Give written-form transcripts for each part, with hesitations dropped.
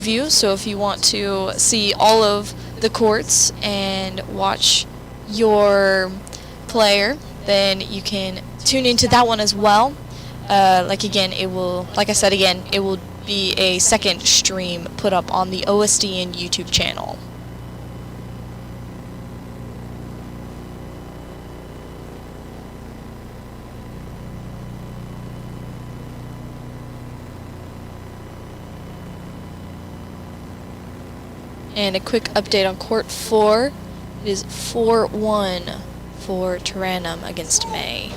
view, so if you want to see all of the courts and watch your player, then you can tune into that one as well. Like I said again, it will be a second stream put up on the OSDN YouTube channel. And a quick update on Court 4. It is 4-1 for Tyrannum against May.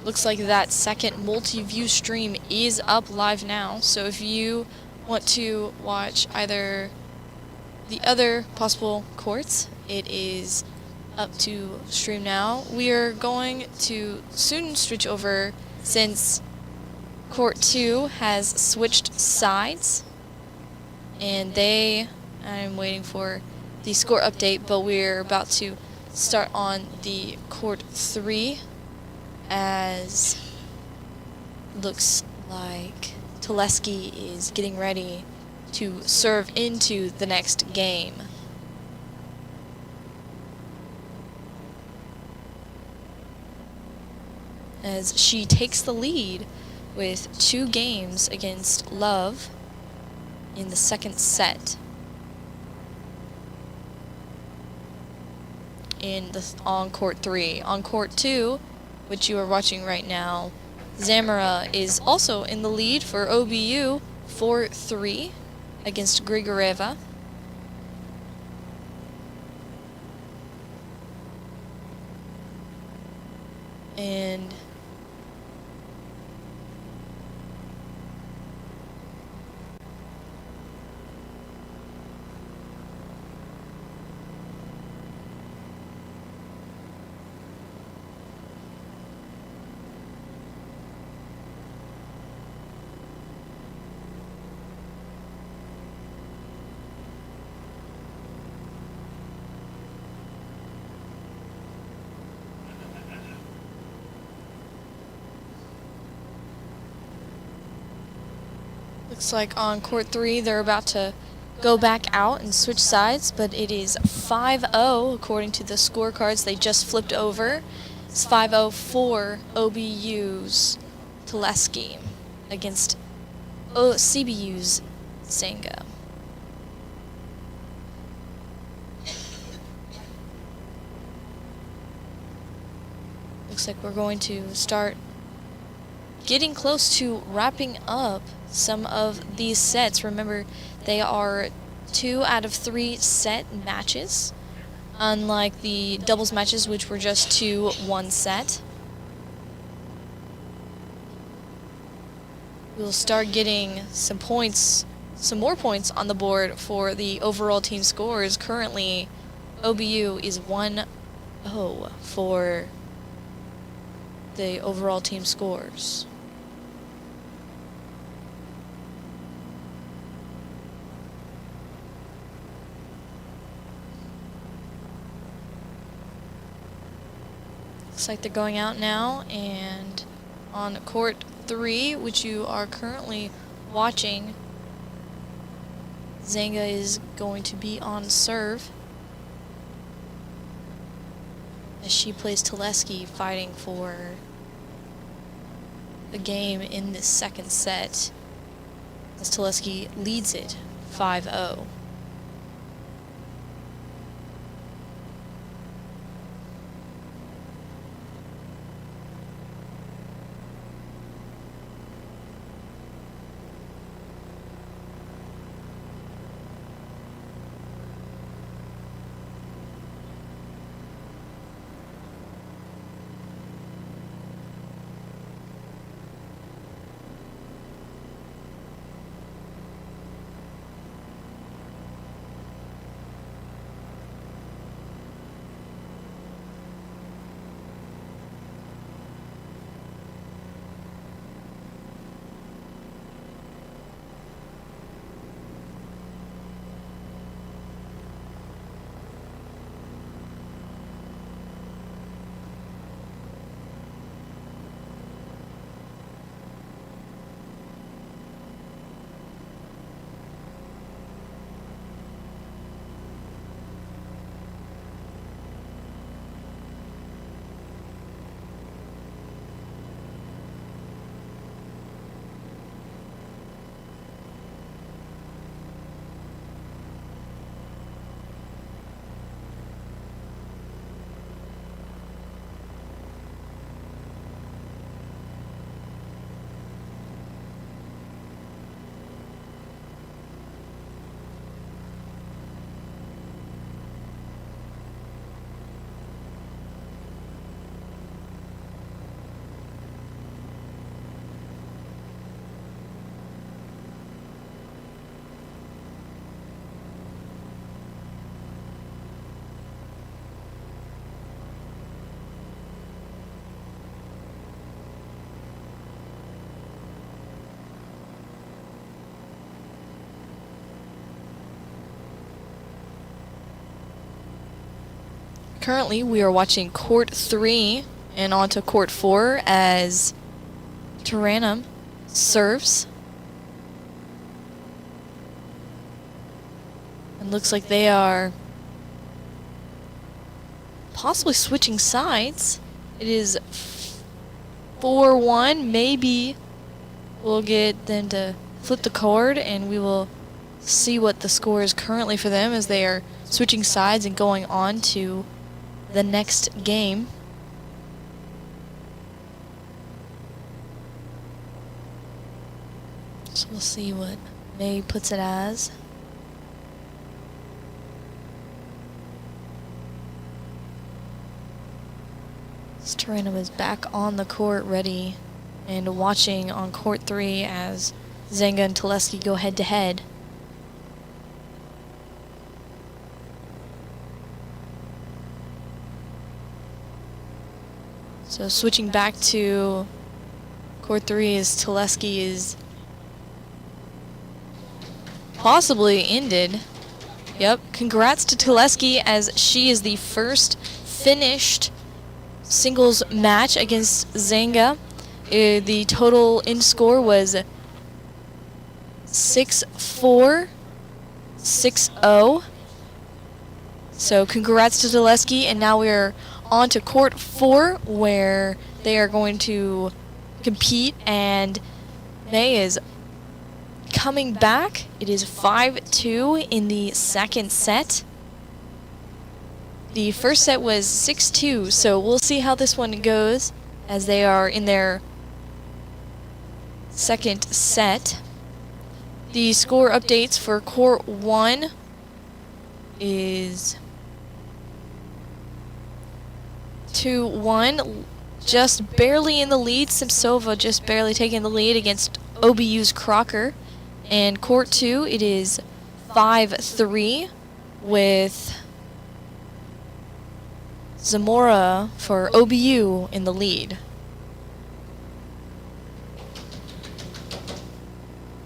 Looks like that second multi-view stream is up live now, so if you want to watch either the other possible courts, it is up to stream now. We are going to soon switch over since Court 2 has switched sides, and I'm waiting for the score update, but we're about to start on the Court 3. As looks like Tuleski is getting ready to serve into the next game. As she takes the lead with 2 games against Love in the second set. On Court 3. On Court 2, which you are watching right now, Zamora is also in the lead for OBU 4-3 against Grigoreva. And looks like on Court 3 they're about to go back out and switch sides, but it is 5-0 according to the scorecards they just flipped over. It's 5-0 for OBU's Tuleski against CBU's Zanga. Looks like we're going to start getting close to wrapping up some of these sets. Remember, they are 2 out of 3 set matches, unlike the doubles matches, which were just 2 1 set. We'll start getting some more points on the board for the overall team scores. Currently, OBU is 1-0 for the overall team scores. Looks like they're going out now, and on Court 3, which you are currently watching, Zanga is going to be on serve as she plays Tuleski, fighting for the game in this second set, as Tuleski leads it 5-0. Currently, we are watching Court 3 and on to Court 4 as Tyrannum serves. And looks like they are possibly switching sides. It is 4-1. Maybe we'll get them to flip the card and we will see what the score is currently for them as they are switching sides and going on to the next game. So we'll see what May puts it as. Tyrannum is back on the court ready and watching on Court 3 as Zenga and Teleski go head to head. So switching back to Court 3 as Teleski is possibly ended. Yep, congrats to Teleski as she is the first finished singles match against Zenga. The total in score was 6-4, 6-0. So congrats to Teleski, and now we're on to Court 4 where they are going to compete, and May is coming back. It is 5-2 in the second set. The first set was 6-2, so we'll see how this one goes as they are in their second set. The score updates for Court 1 is 2-1, just barely in the lead. Simsova just barely taking the lead against OBU's Crocker. And Court 2, it is 5-3 with Zamora for OBU in the lead.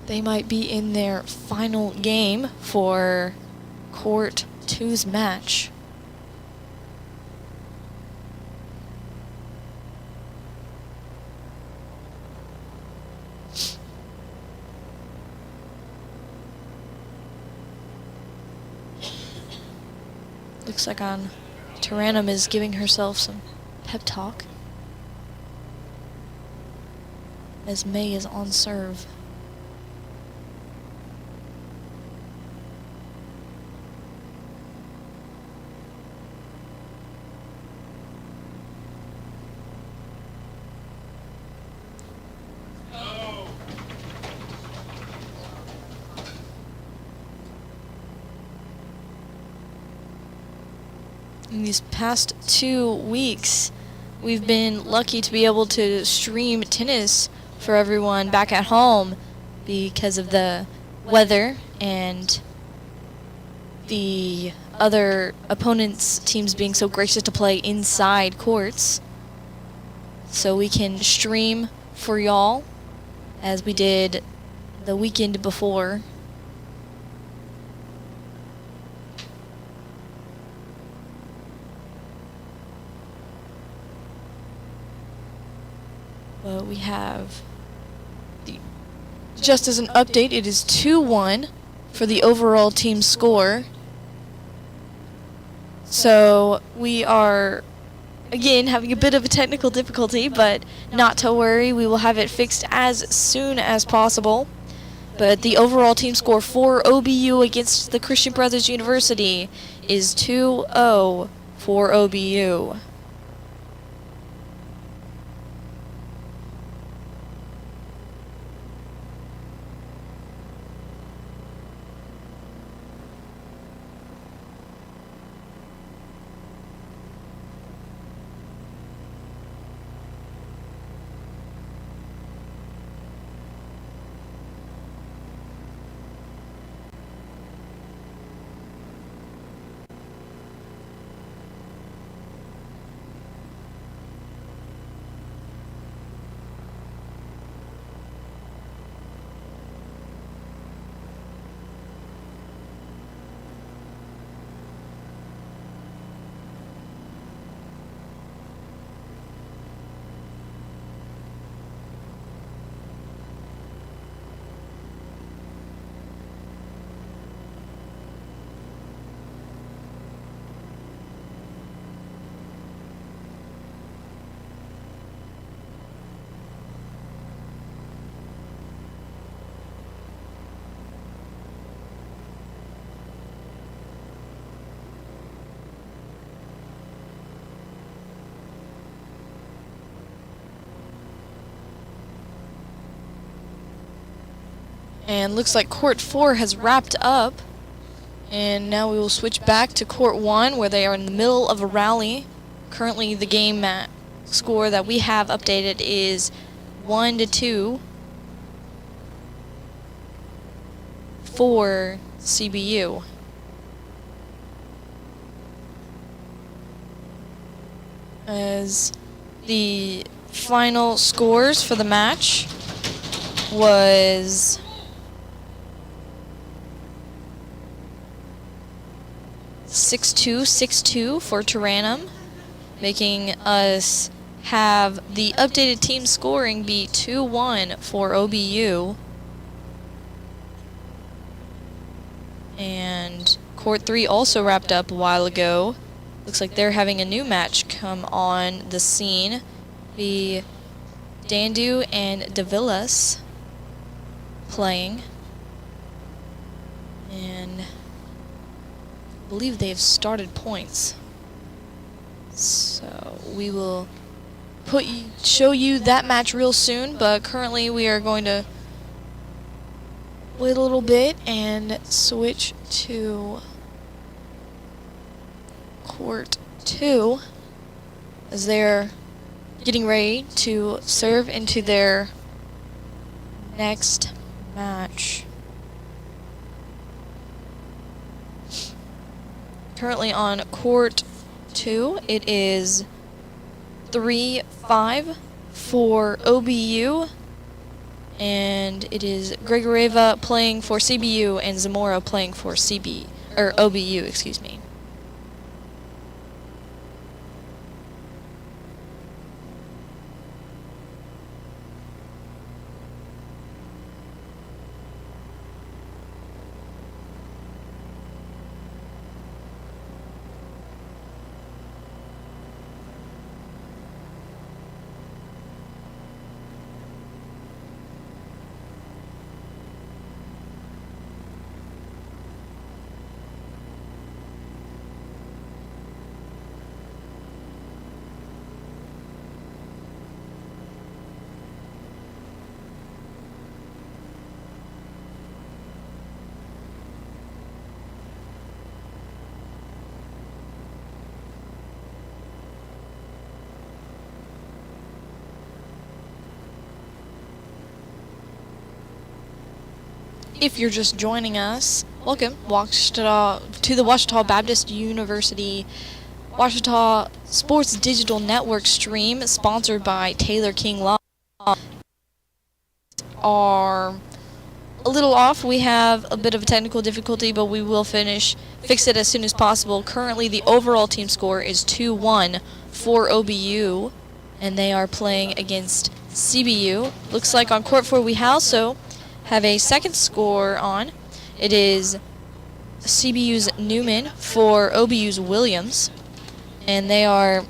They might be in their final game for Court 2's match. Looks like on Tyrannum is giving herself some pep talk as May is on serve. In these past 2 weeks, we've been lucky to be able to stream tennis for everyone back at home because of the weather and the other opponents' teams being so gracious to play inside courts. So we can stream for y'all as we did the weekend before. But we have, just as an update, it is 2-1 for the overall team score. So we are, again, having a bit of a technical difficulty, but not to worry, we will have it fixed as soon as possible. But the overall team score for OBU against the Christian Brothers University is 2-0 for OBU. And looks like Court 4 has wrapped up. And now we will switch back to Court 1, where they are in the middle of a rally. Currently, the game score that we have updated is 1-2 for CBU. As the final scores for the match was 6-2, 6-2 for Tyranum, making us have the updated team scoring be 2-1 for OBU. And Court 3 also wrapped up a while ago. Looks like they're having a new match come on the scene. Be Dandu and Davillas playing. And I believe they've started points. So we will show you that match real soon, but currently we are going to wait a little bit and switch to Court 2 as they're getting ready to serve into their next match. Currently on Court 2, it is 3-5 for OBU, and it is Grigoreva playing for CBU and Zamora playing for OBU, excuse me. If you're just joining us, welcome to the Ouachita Baptist University Ouachita Sports Digital Network stream, sponsored by Taylor King Law. Are a little off. We have a bit of a technical difficulty, but we will fix it as soon as possible. Currently, the overall team score is 2-1 for OBU, and they are playing against CBU. Looks like on Court 4 we also have a second score on. It is CBU's Newman for OBU's Williams, and they are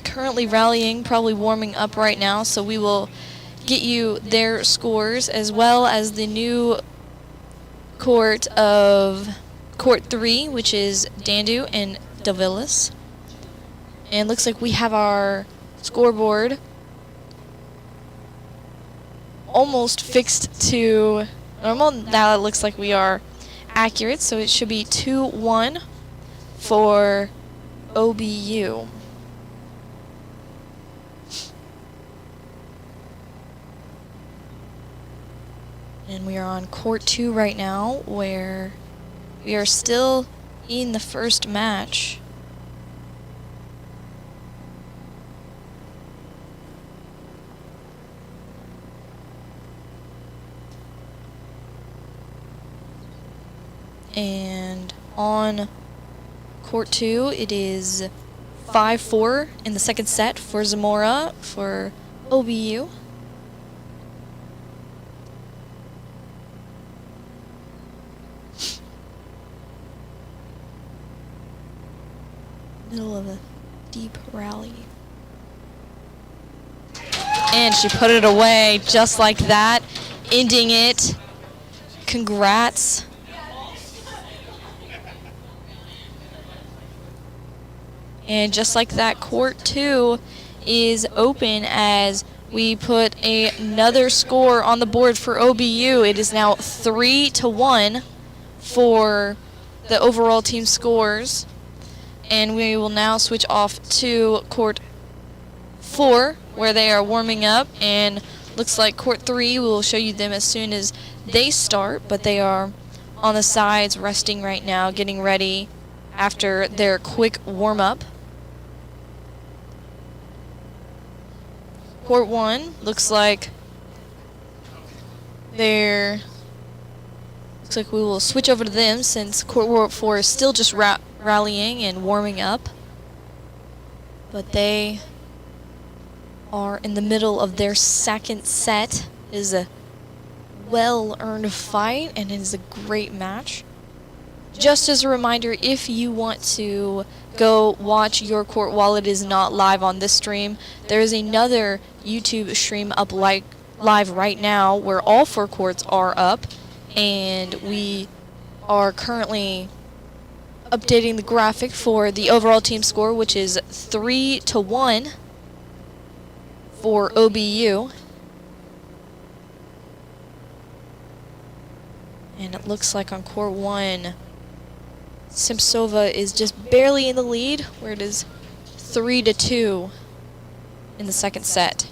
currently rallying, probably warming up right now, so we will get you their scores as well as the new court of Court 3, which is Dandu and Davillas. And looks like we have our scoreboard almost fixed to normal. Now it looks like we are accurate, so it should be 2-1 for OBU. And we are on Court 2 right now, where we are still in the first match. And on Court 2, it is 5-4 in the second set for Zamora for OBU. Middle of a deep rally. And she put it away just like that, ending it. Congrats. And just like that, Court 2 is open as we put another score on the board for OBU. It is now 3-1 for the overall team scores. And we will now switch off to court 4, where they are warming up. And looks like court 3, we will show you them as soon as they start. But they are on the sides, resting right now, getting ready after their quick warm-up. Court 1 looks like we will switch over to them since court 4 is still just rallying and warming up. But they are in the middle of their second set. It is a well-earned fight, and it is a great match. Just as a reminder, if you want to go watch your court while it is not live on this stream, there is another YouTube stream up live right now where all 4 courts are up, and we are currently updating the graphic for the overall team score, which is 3-1 for OBU. And it looks like on court 1, Simpsova is just barely in the lead, where it is 3-2 in the second set.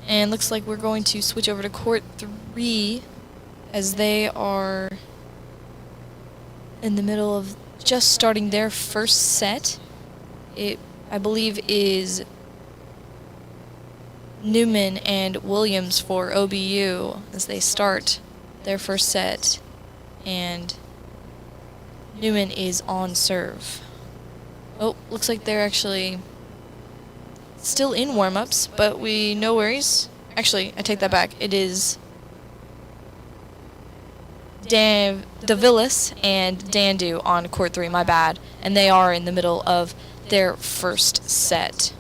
And looks like we're going to switch over to court 3 as they are in the middle of just starting their first set. It, I believe, is Newman and Williams for OBU as they start their first set. And Newman is on serve. Oh, looks like they're actually still in warm-ups, but no worries. Actually, I take that back. It is DeVillis and Dandu on court 3, my bad. And they are in the middle of their first set.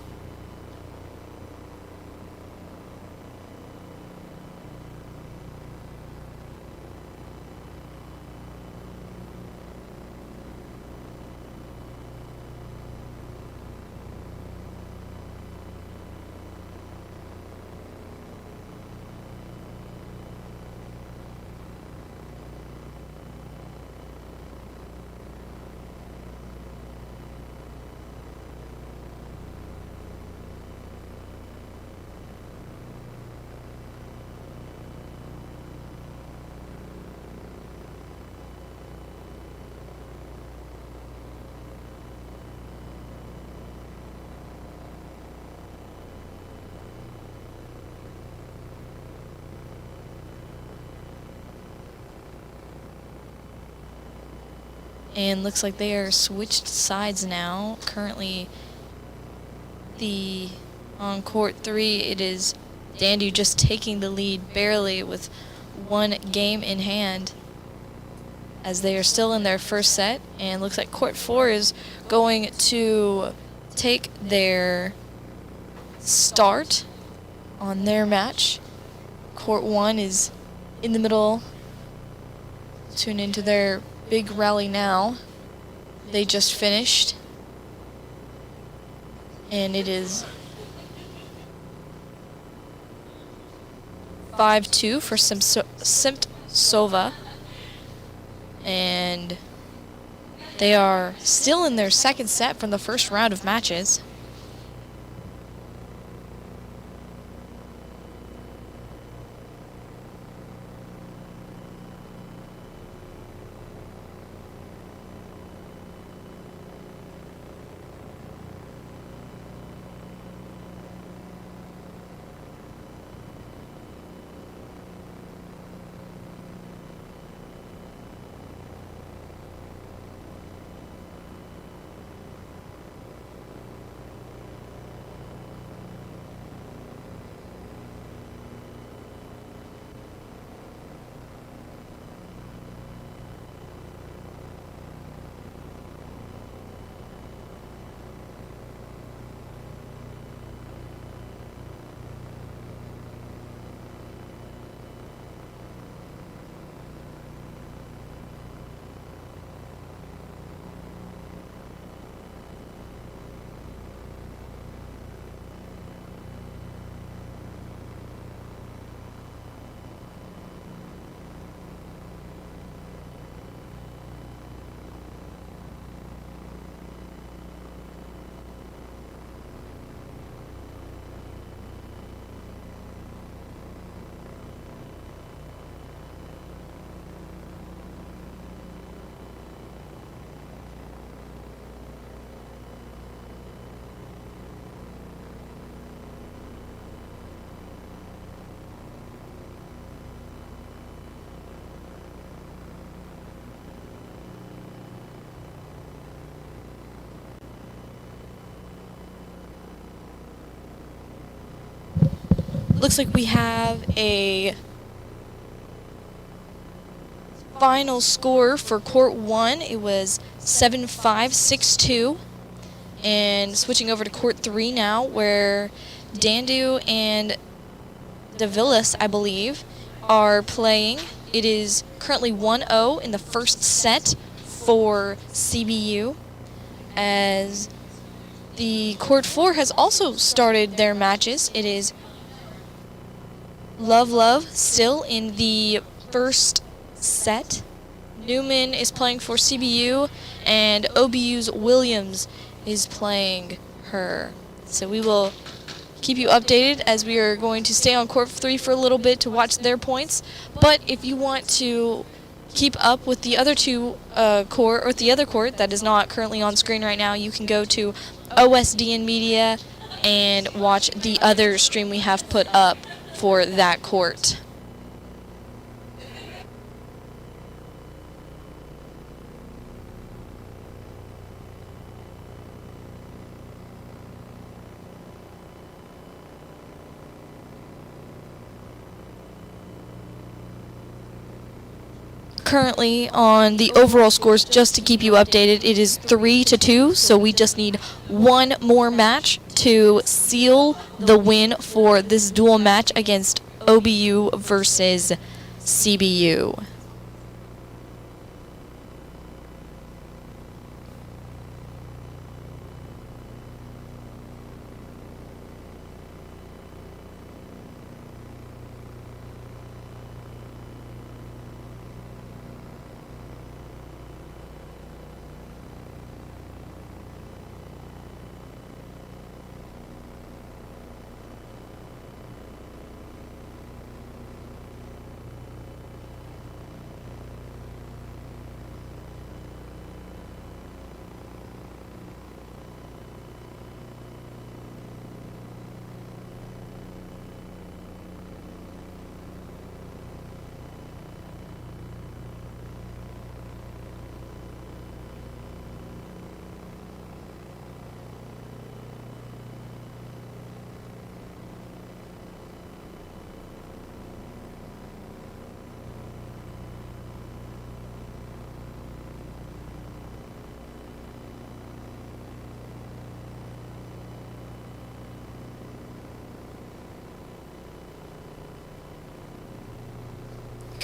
And looks like they are switched sides now. Currently, on court 3, it is Dandu just taking the lead barely with one game in hand, as they are still in their first set. And looks like court 4 is going to take their start on their match. Court 1 is in the middle. Tune into their big rally now. They just finished. And it is 5-2 for Simpsova. And they are still in their second set from the first round of matches. Looks like we have a final score for court 1. It was 7-5, 6-2. And switching over to court 3 now, where Dandu and DeVillis, I believe, are playing. It is currently 1-0 in the first set for CBU, as the court 4 has also started their matches. It is Love still in the first set. Newman is playing for CBU, and OBU's Williams is playing her. So we will keep you updated, as we are going to stay on court 3 for a little bit to watch their points. But if you want to keep up with the other two court, or the other court that is not currently on screen right now, you can go to OSDN Media and watch the other stream we have put up for that court. Currently on the overall scores, just to keep you updated, it is 3-2, so we just need one more match to seal the win for this dual match against OBU versus CBU.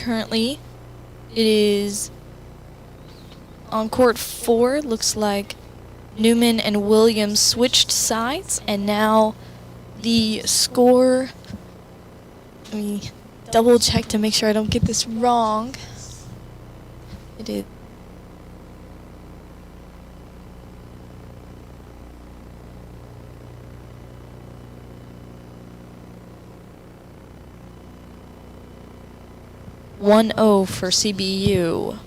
currently it is on court 4. Looks like Newman and Williams switched sides, and now the score, let me double check to make sure I don't get this wrong. It is 1-0 for CBU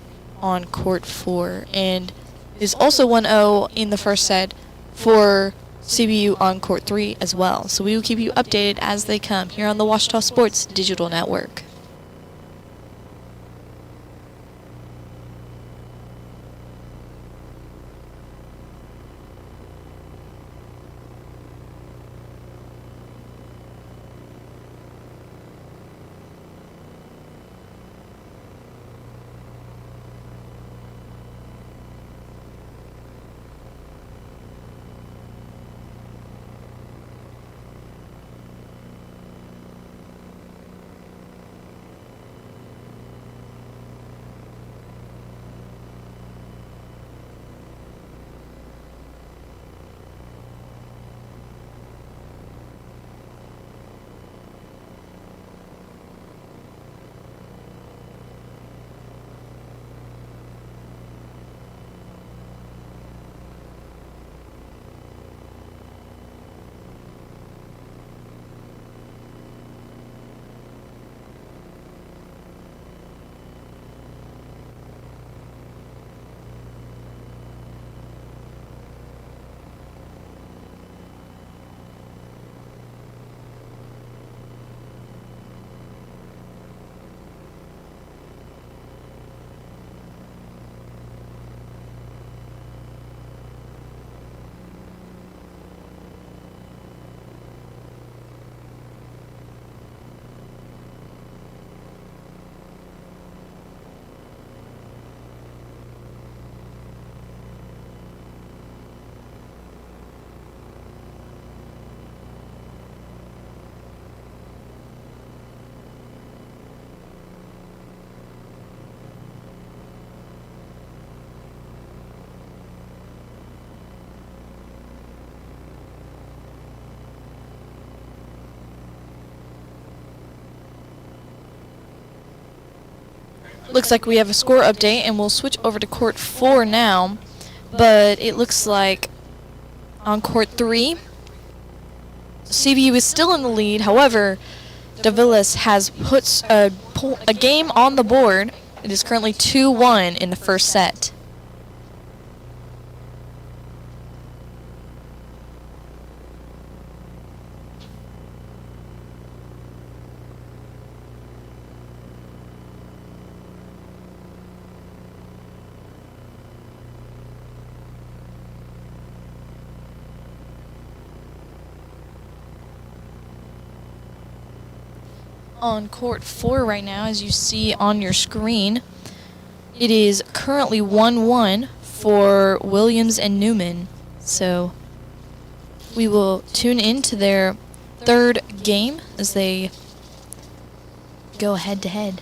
on court 4, and it is also 1-0 in the first set for CBU on court 3 as well. So we will keep you updated as they come here on the Ouachita Sports Digital Network. Looks like we have a score update, and we'll switch over to court 4 now. But it looks like on court 3, CBU is still in the lead. However, Davilas has put a game on the board. It is currently 2-1 in the first set. On court 4 right now, as you see on your screen, it is currently 1-1 for Williams and Newman. So we will tune into their third game as they go head to head.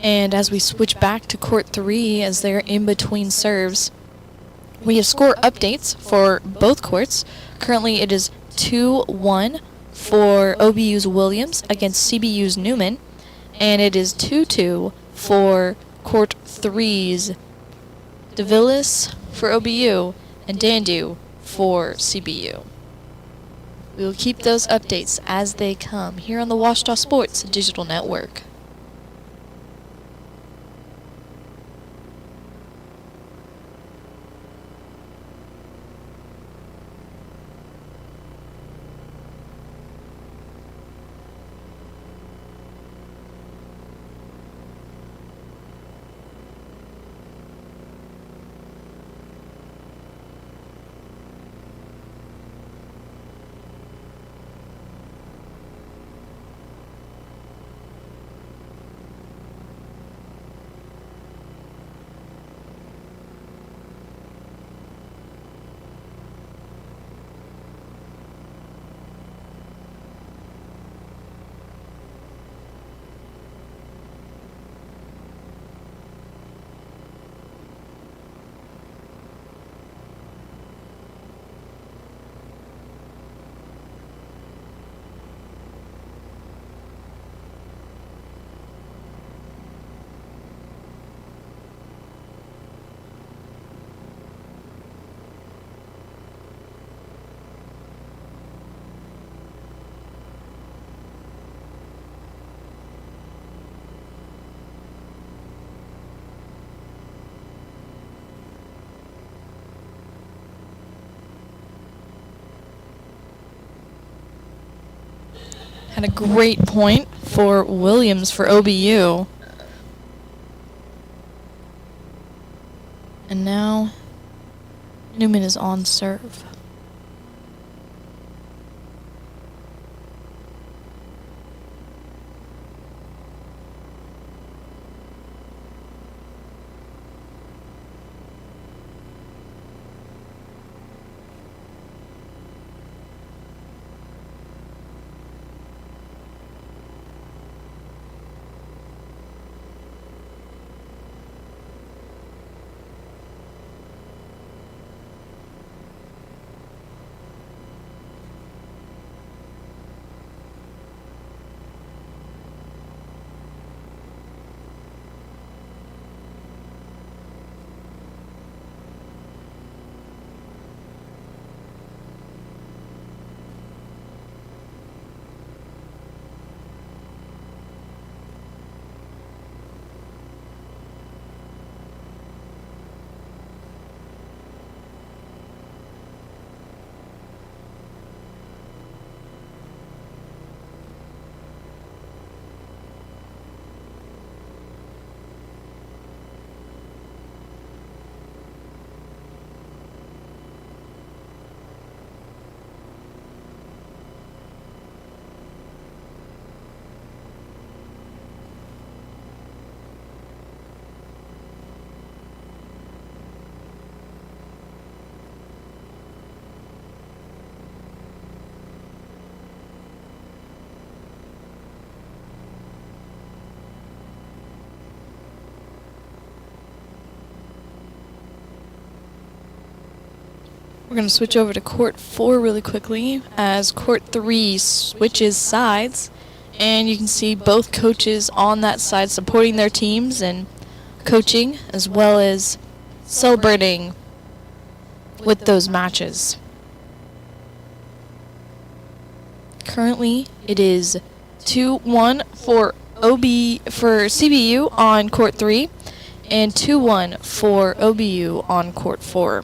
And as we switch back to court 3 as they're in between serves, we have score updates for both courts. Currently it is 2-1 for OBU's Williams against CBU's Newman, and it is 2-2 for court 3's DeVillis for OBU and Dandu for CBU. We will keep those updates as they come here on the Ouachita Sports Digital Network. Had a great point for Williams for OBU. And now Newman is on serve. We're going to switch over to court 4 really quickly as court 3 switches sides, and you can see both coaches on that side supporting their teams and coaching as well as celebrating with those matches. Currently it is 2-1 for CBU on court 3 and 2-1 for OBU on court 4.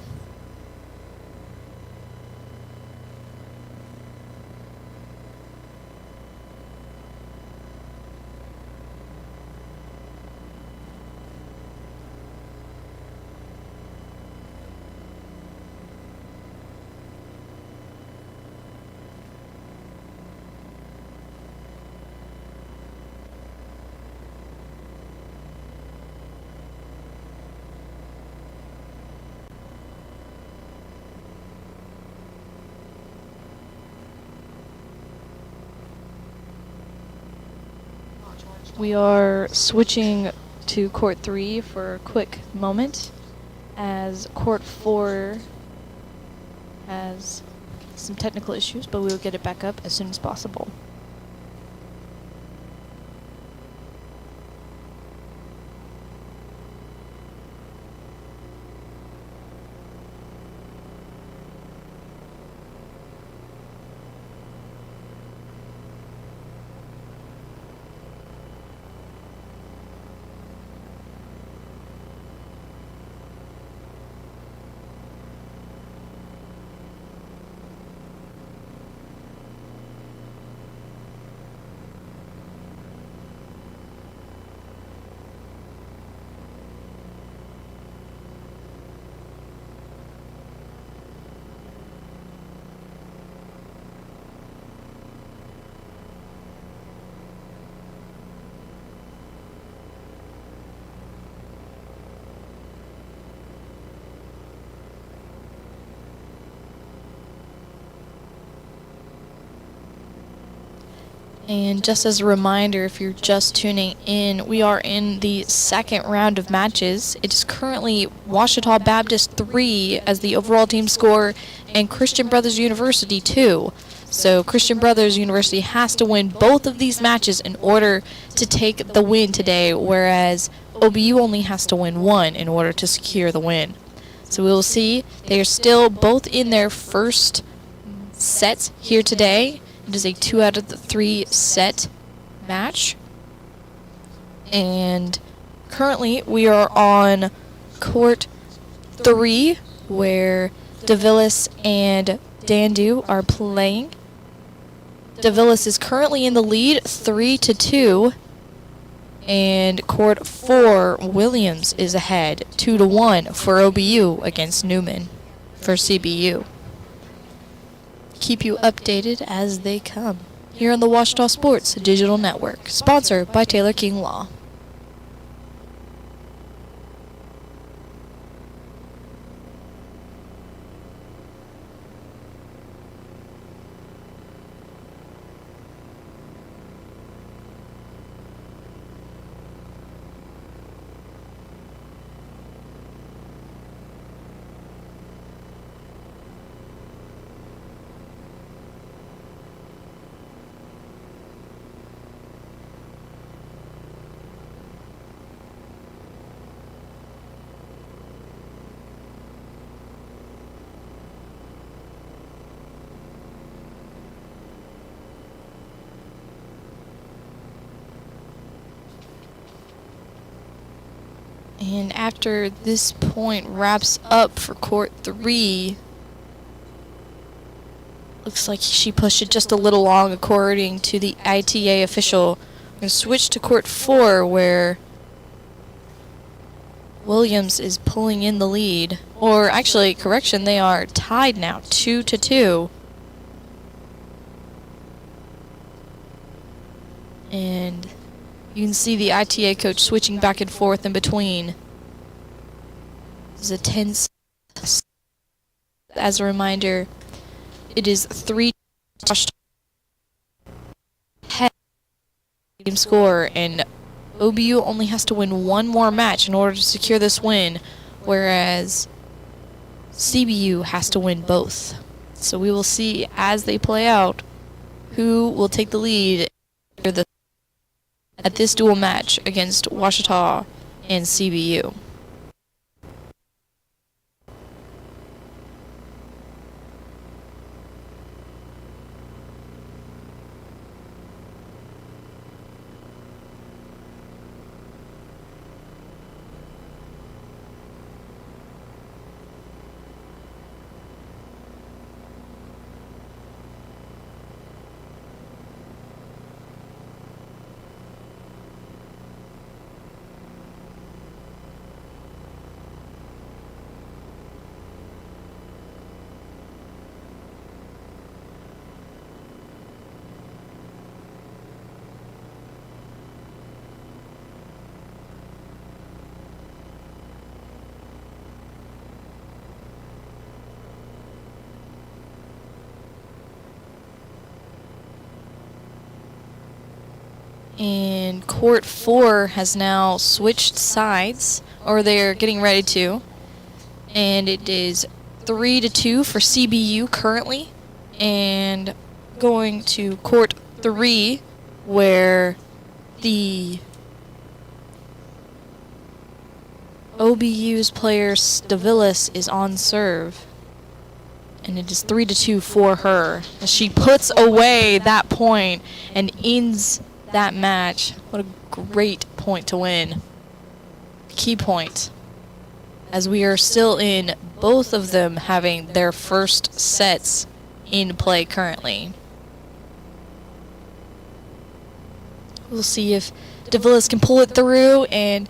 We are switching to Court 3 for a quick moment, as Court 4 has some technical issues, but we will get it back up as soon as possible. And just as a reminder, if you're just tuning in, we are in the second round of matches. It is currently Ouachita Baptist 3 as the overall team score and Christian Brothers University 2. So Christian Brothers University has to win both of these matches in order to take the win today, whereas OBU only has to win one in order to secure the win. So we will see. They are still both in their first sets here today. It is a 2 out of the 3 set match. And currently we are on Court 3, where DeVillis and Dandu are playing. DeVillis is currently in the lead 3-2. And Court 4, Williams is ahead 2-1 for OBU against Newman for CBU. Keep you updated as they come here on the Ouachita Sports Digital Network, sponsored by Taylor King Law. And after this point wraps up for Court 3, looks like she pushed it just a little long according to the ITA official. We're going to switch to Court 4, where Williams is pulling in the lead. Or actually, correction, they are tied now, 2-2. And you can see the ITA coach switching back and forth in between. This is a tense. As a reminder, it is 3 team score, and OBU only has to win one more match in order to secure this win, whereas CBU has to win both. So we will see as they play out who will take the lead at this dual match against Ouachita and CBU. And court 4 has now switched sides, or they're getting ready to. And it is 3-2 for CBU currently. And going to court 3, where the OBU's player Stavilis is on serve. And it is 3-2 for her, as she puts away that point and ends that match. What a great point to win. Key point, as we are still in both of them having their first sets in play currently. We'll see if DeVillis can pull it through and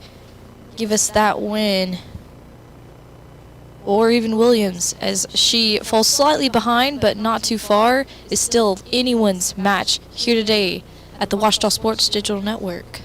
give us that win. Or even Williams, as she falls slightly behind but not too far, is still anyone's match here today at the Ouachita Sports Digital Network.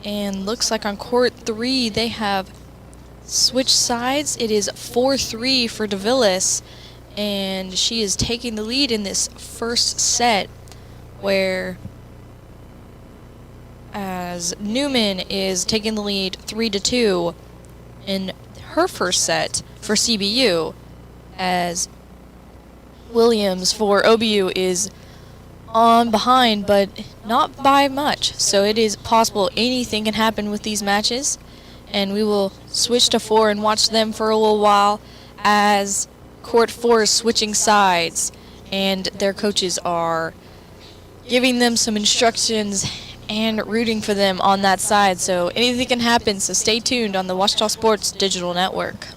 And looks like on court 3 they have switched sides. It is 4-3 for DeVillis, and she is taking the lead in this first set, where as Newman is taking the lead 3-2 in her first set for CBU, as Williams for OBU is on behind, but not by much. So it is possible anything can happen with these matches. And we will switch to 4 and watch them for a little while as court 4 is switching sides. And their coaches are giving them some instructions and rooting for them on that side. So anything can happen, so stay tuned on the Ouachita Sports Digital Network.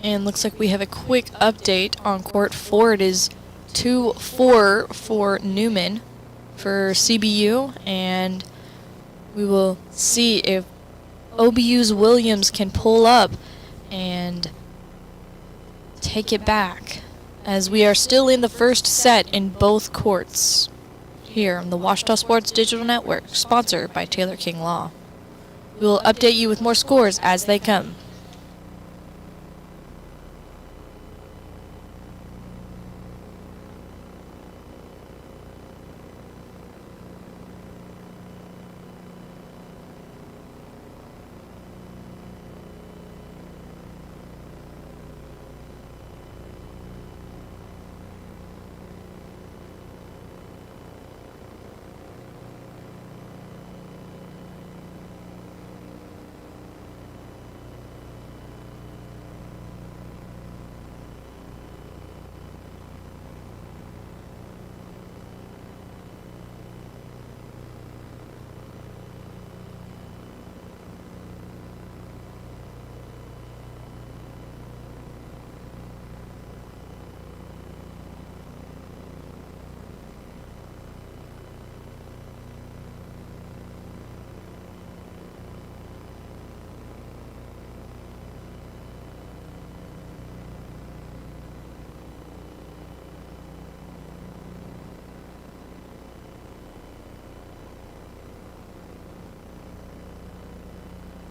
And looks like we have a quick update on court 4. It is 2-4 for Newman for CBU, and we will see if OBU's Williams can pull up and take it back, as we are still in the first set in both courts here on the Ouachita Sports Digital Network, sponsored by Taylor King Law. We will update you with more scores as they come.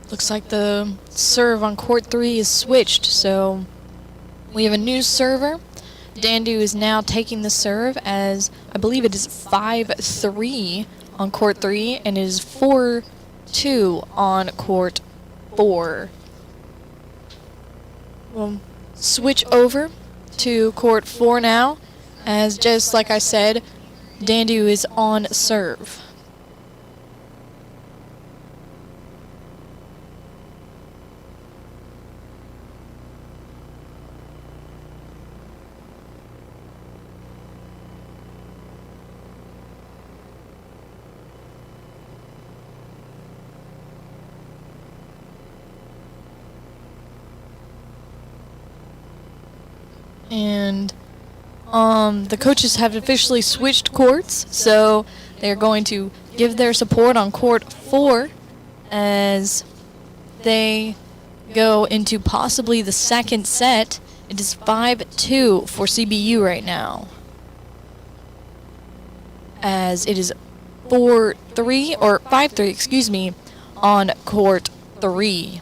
Looks like the serve on court 3 is switched, so we have a new server. Dandu is now taking the serve, as I believe it is 5-3 on court 3, and it is 4-2 on court 4. We'll switch over to court 4 now, as just like I said, Dandu is on serve. And the coaches have officially switched courts, so they're going to give their support on court 4 as they go into possibly the second set. It is 5-2 for CBU right now, as it is 4-3 or 5-3, excuse me, on court 3.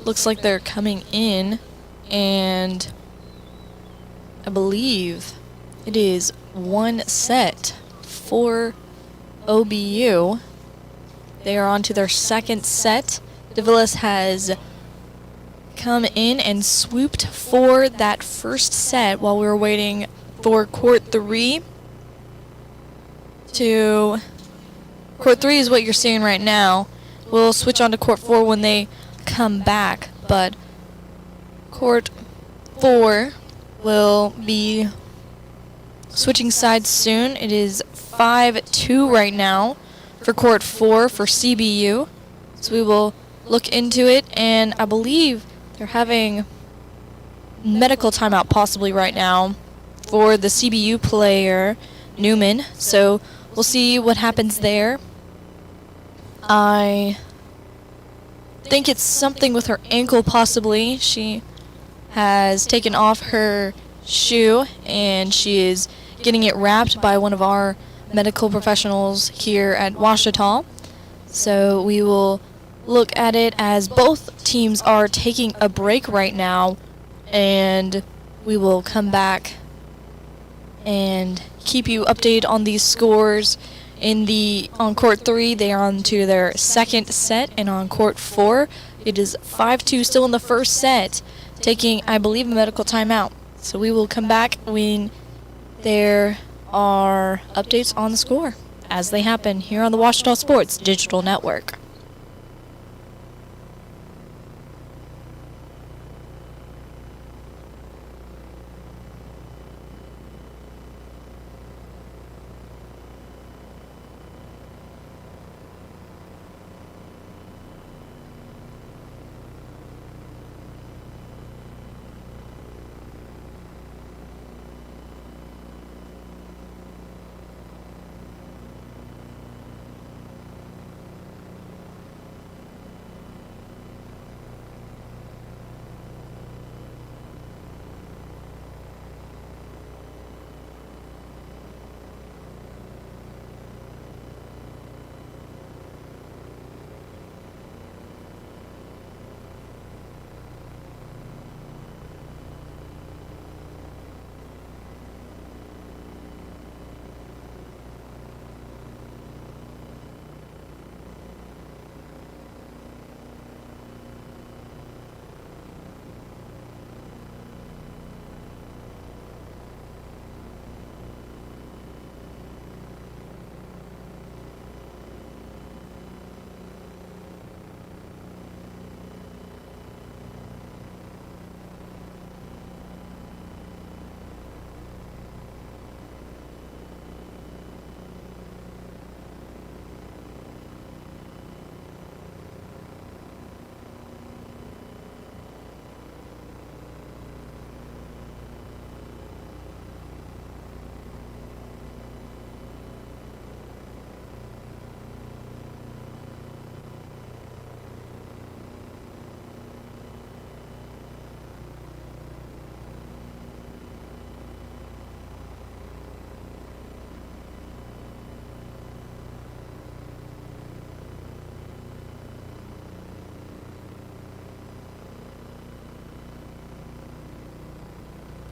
looks like they're coming in, and I believe it is one set for OBU. They are on to their second set. DeVillis has come in and swooped for that first set while we were waiting for court 3 to... Court 3 is what you're seeing right now. We'll switch on to court 4 when they come back, but court 4 will be switching sides soon. It is 5-2 right now for court 4 for CBU. So we will look into it, and I believe they're having medical timeout possibly right now for the CBU player, Newman. So we'll see what happens there. I think it's something with her ankle possibly. She has taken off her shoe and she is getting it wrapped by one of our medical professionals here at Ouachita. So we will look at it as both teams are taking a break right now, and we will come back and keep you updated on these scores. On court 3, they are on to their second set, and on court 4, it is 5-2 still in the first set, taking, I believe, a medical timeout. So we will come back when there are updates on the score as they happen here on the Ouachita Sports Digital Network.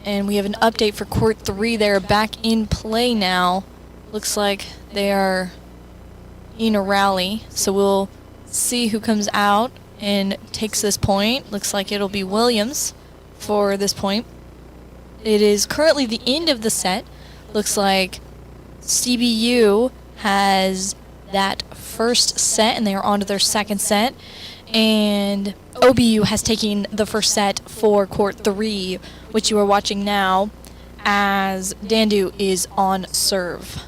And we have an update for court 3. They're back in play now. Looks like they are in a rally. So we'll see who comes out and takes this point. Looks like it'll be Williams for this point. It is currently the end of the set. Looks like CBU has that first set and they are on to their second set. And OBU has taken the first set for court 3, which you are watching now as Dandu is on serve.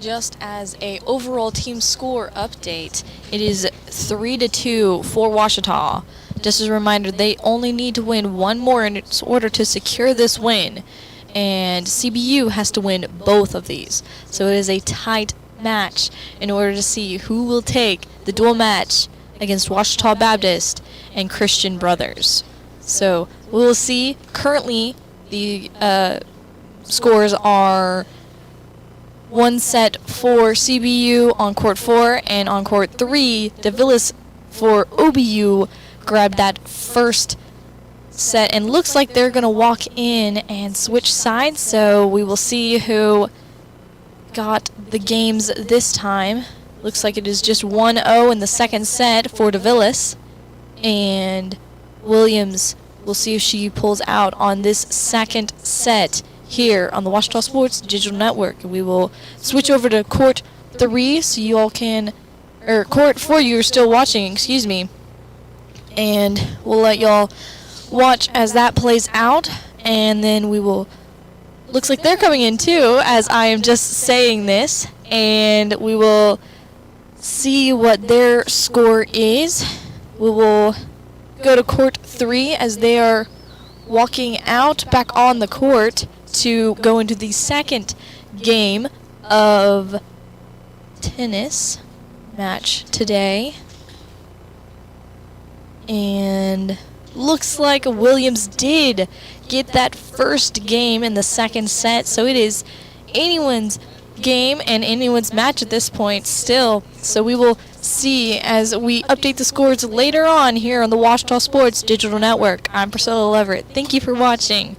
just as a overall team score update, it is 3-2 for Ouachita. Just as a reminder, they only need to win one more in order to secure this win, and CBU has to win both of these. So it is a tight match in order to see who will take the dual match against Ouachita Baptist and Christian Brothers. So we will see. Currently, the scores are 1 set for CBU on court 4, and on court 3, DeVillis for OBU grabbed that first set, and looks like they're going to walk in and switch sides, so we will see who got the games this time. Looks like it is just 1-0 in the second set for DeVillis, and Williams, we'll see if she pulls out on this second set here on the Ouachita Sports Digital Network. We will switch over to court 3 so you all can, or court 4 you're still watching, excuse me, and we'll let y'all watch as that plays out, and then we will, looks like they're coming in too as I am just saying this, and we will see what their score is. We will go to court 3 as they are walking out back on the court to go into the second game of tennis match today. And looks like Williams did get that first game in the second set, so it is anyone's game and anyone's match at this point still. So we will see as we update the scores later on here on the Ouachita Sports Digital Network. I'm Priscilla Leverett. Thank you for watching.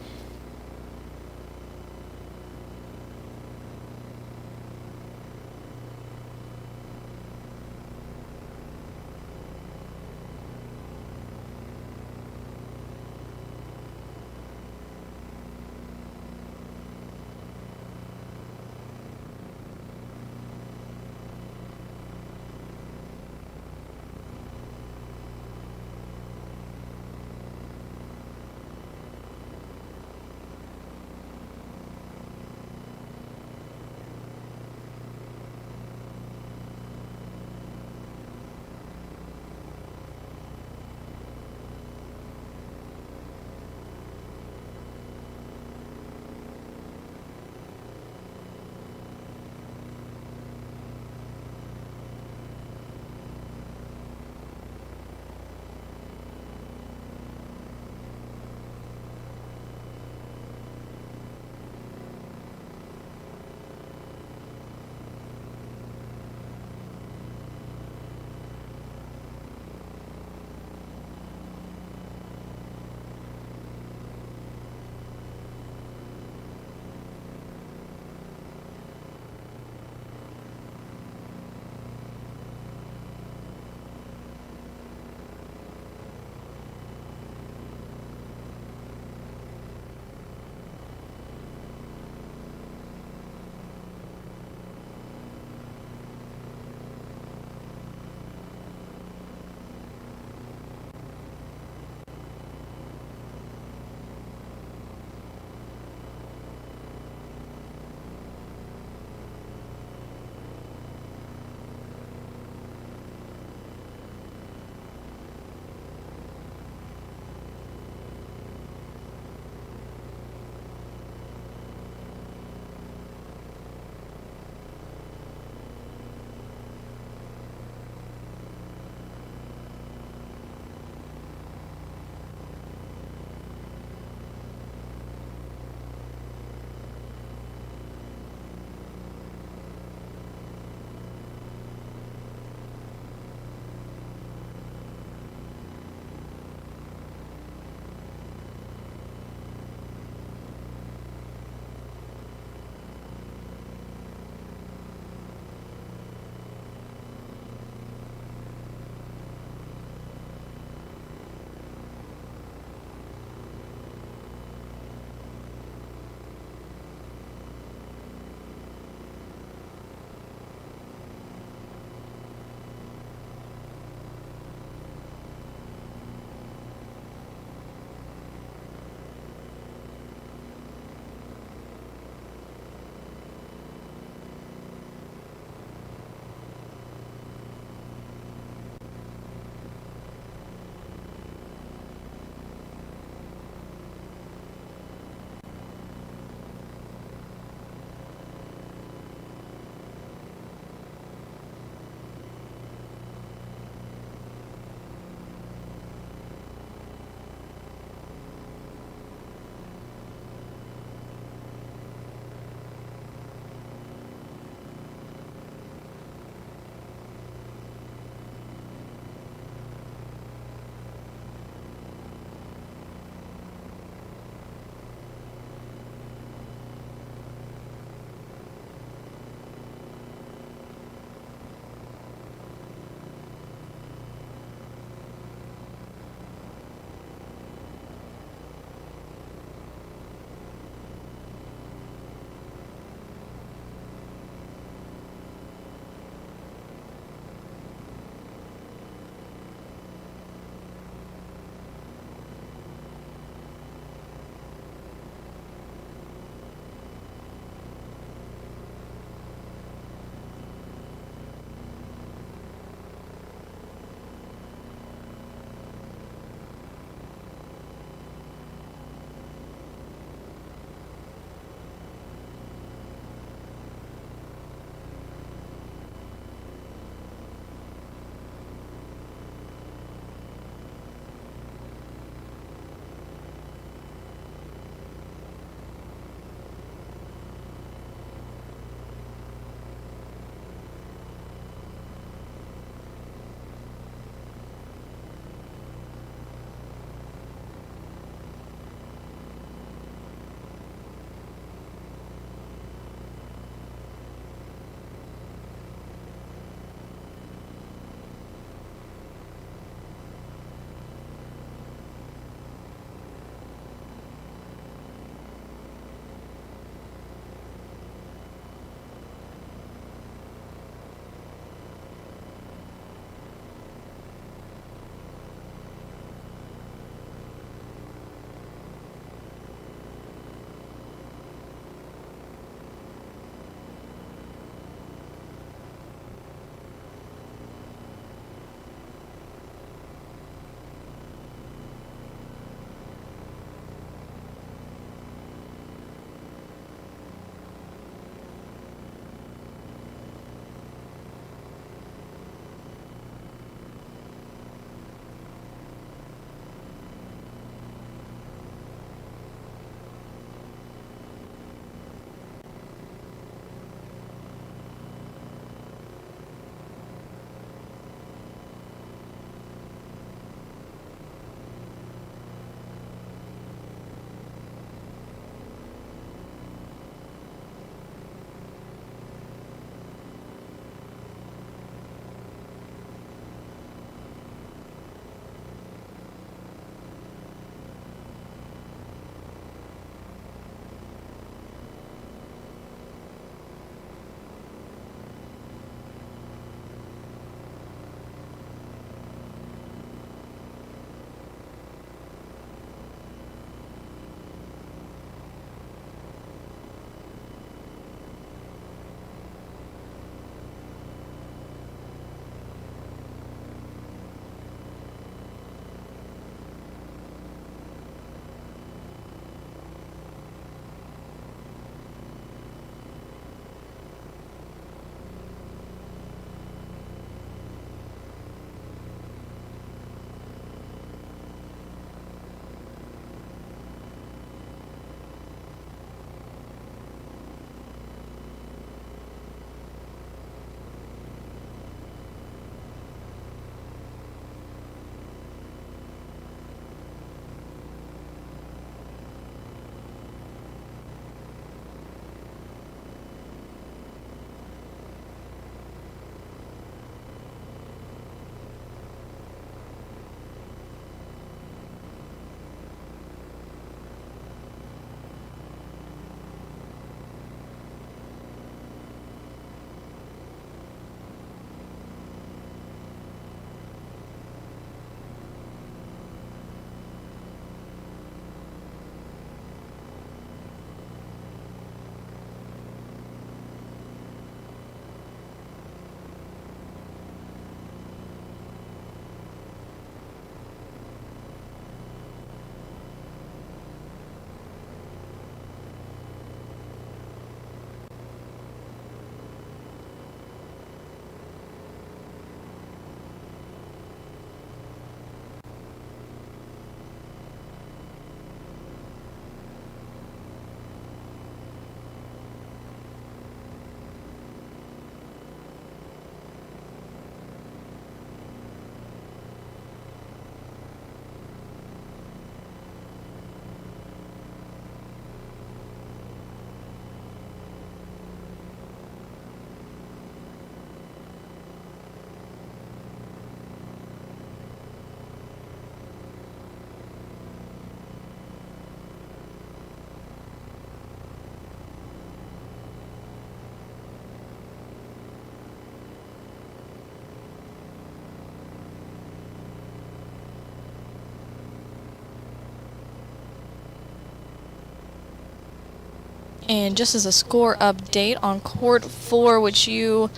And just as a score update on Court 4, which you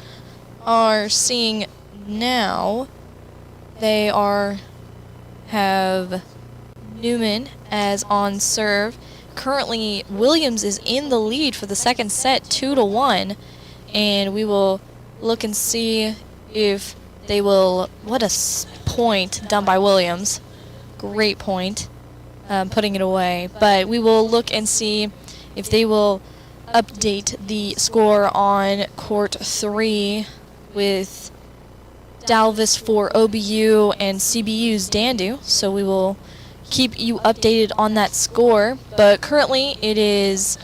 are seeing now, they have Newman as on serve. Currently, Williams is in the lead for the second set, 2-1, and we will look and see if they will. What a point done by Williams! Great point, putting it away. But we will look and see if they will update the score on Court 3 with Dalvis for OBU and CBU's Dandu. So we will keep you updated on that score. But currently it is,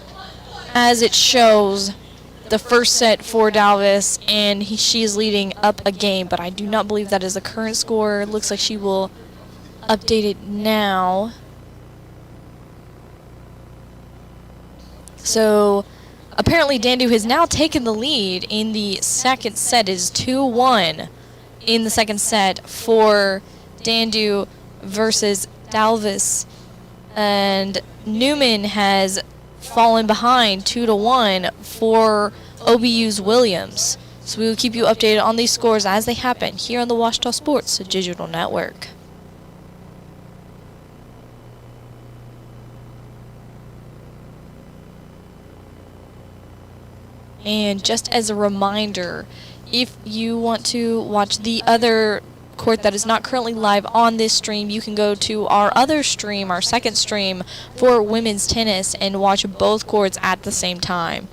as it shows, the first set for Dalvis, and she is leading up a game. But I do not believe that is the current score. It looks like she will update it now. So apparently Dandu has now taken the lead in the second set. It is 2-1 in the second set for Dandu versus Dalvis. And Newman has fallen behind 2-1 for OBU's Williams. So we will keep you updated on these scores as they happen here on the Ouachita Sports Digital Network. And just as a reminder, if you want to watch the other court that is not currently live on this stream, you can go to our other stream, our second stream for women's tennis, and watch both courts at the same time.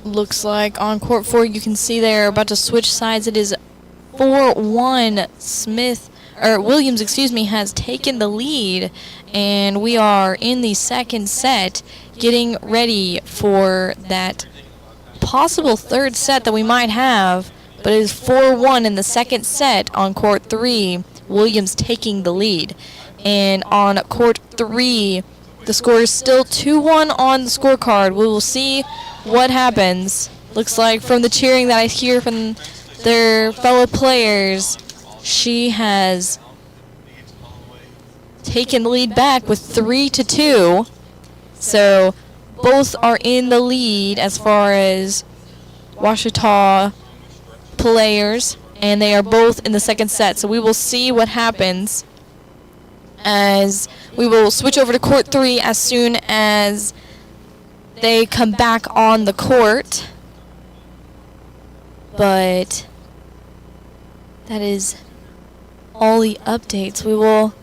Looks like on court 4 you can see they're about to switch sides. It is 4-1. Williams, has taken the lead, and we are in the second set getting ready for that possible third set that we might have, but it is 4-1 in the second set on court 3. Williams taking the lead. And on court 3, the score is still 2-1 on the scorecard. We will see what happens. Looks like from the cheering that I hear from their fellow players, she has taken the lead back with 3-2. So both are in the lead as far as Ouachita players, and they are both in the second set. So we will see what happens as we will switch over to court 3 as soon as they come back on the court. But that is all the updates. We will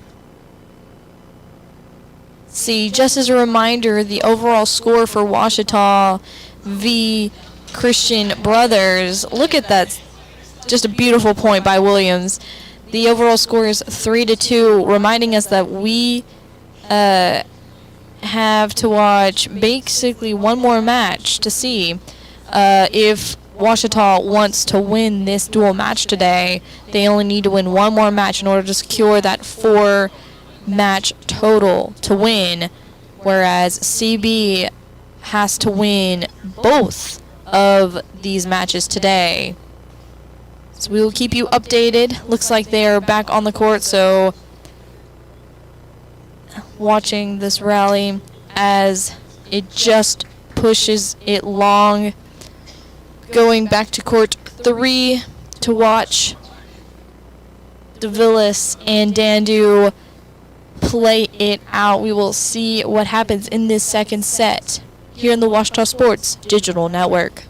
see, just as a reminder, the overall score for Ouachita v. Christian Brothers. Look at that. Just a beautiful point by Williams. The overall score is 3-2, reminding us that we have to watch basically one more match to see if Ouachita wants to win this dual match today. They only need to win one more match in order to secure that 4-match total to win, whereas CB has to win both of these matches today. So we will keep you updated. Looks like they are back on the court, so watching this rally as it just pushes it long. Going back to court 3 to watch DeVillis and Dandu play it out. We will see what happens in this second set here in the Ouachita Sports Digital Network.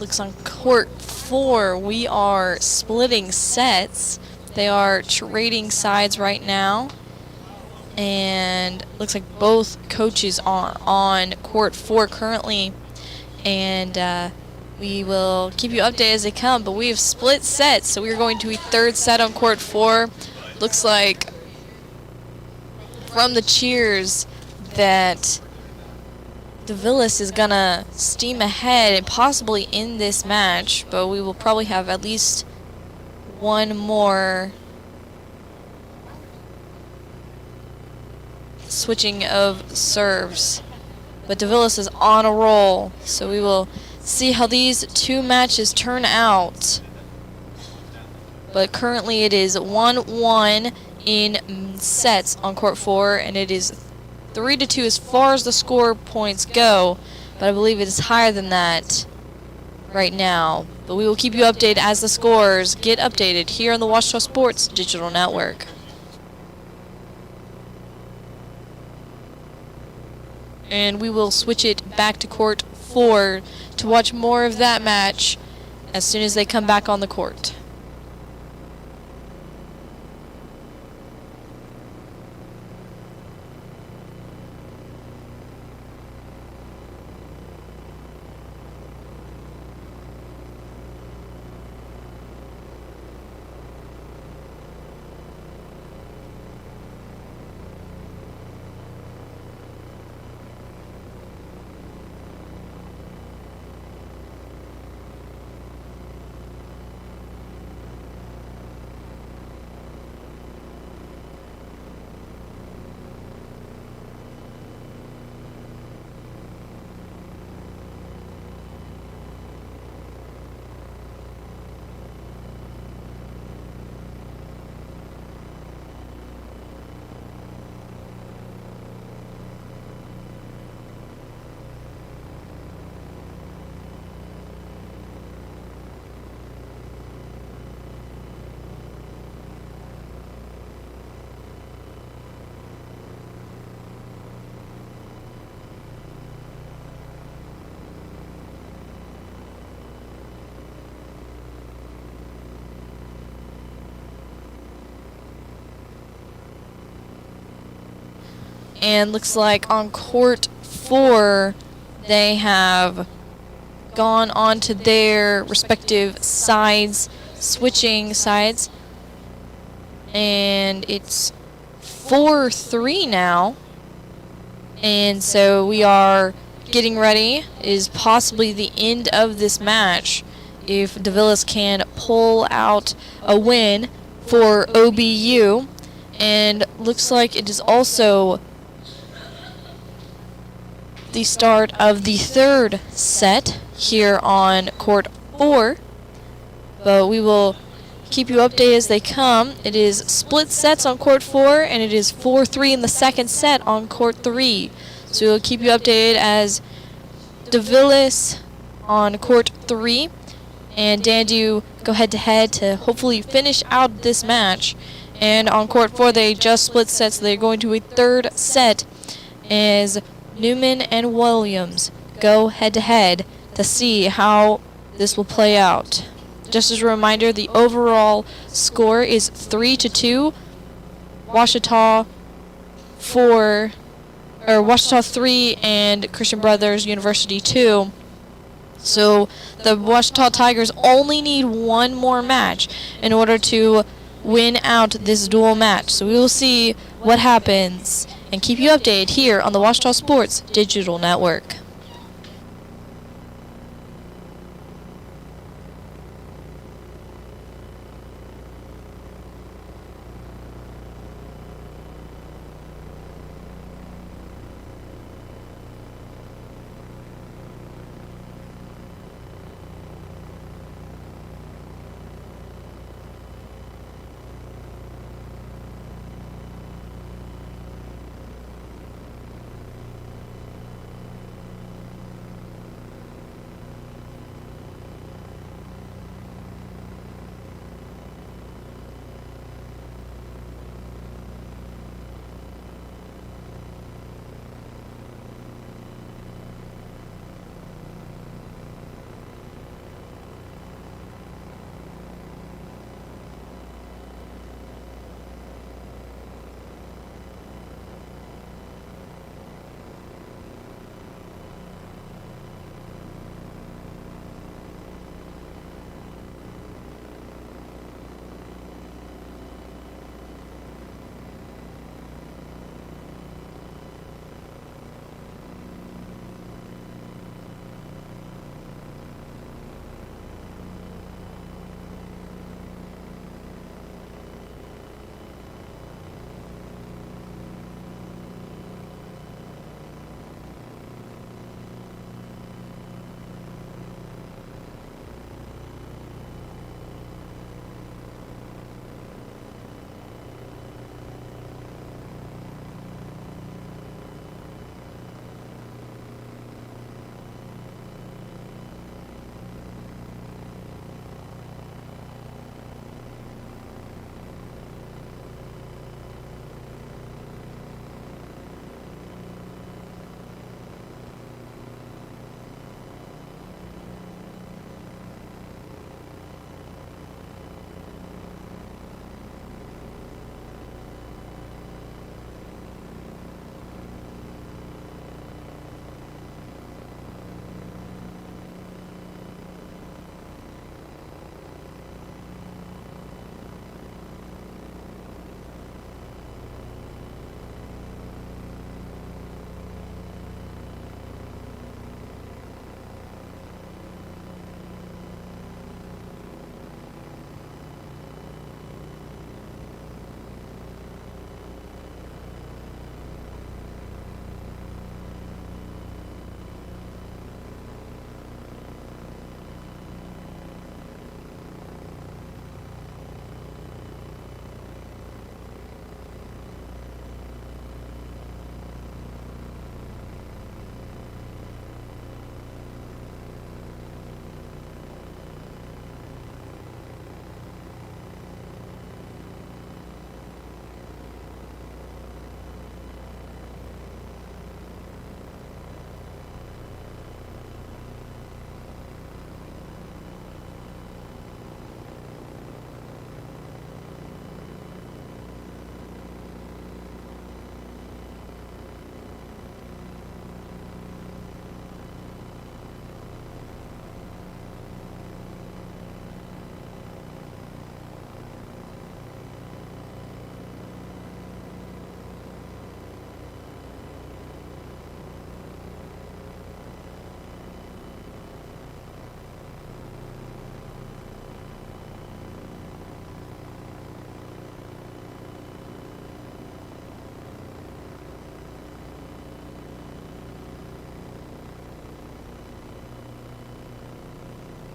looks on court 4, we are splitting sets. They are trading sides right now. And looks like both coaches are on court 4 currently. And we will keep you updated as they come. But we have split sets, so we are going to a third set on court 4. Looks like from the cheers that DeVillis is gonna steam ahead and possibly end this match, but we will probably have at least one more switching of serves. But DeVillis is on a roll, so we will see how these two matches turn out. But currently it is 1-1 in sets on court 4, and it is 3-2 as far as the score points go, but I believe it is higher than that right now. But we will keep you updated as the scores get updated here on the Ouachita Sports Digital Network. And we will switch it back to court 4 to watch more of that match as soon as they come back on the court. And looks like on court 4, they have gone on to their respective sides, switching sides. And it's 4-3 now. And so we are getting ready. It is possibly the end of this match if DeVillis can pull out a win for OBU. And looks like it is also the start of the third set here on court 4, but we will keep you updated as they come. It is split sets on court 4, and it is 4-3 in the second set on court 3. So we'll keep you updated as DeVillis on court 3 and Dandu go head-to-head to hopefully finish out this match. And on court 4, they just split sets. So they're going to a third set as Newman and Williams go head-to-head to see how this will play out. Just as a reminder, the overall score is 3-2. Ouachita 3 and Christian Brothers University 2. So the Ouachita Tigers only need one more match in order to win out this dual match. So we will see what happens and keep you updated here on the Ouachita Sports Digital Network.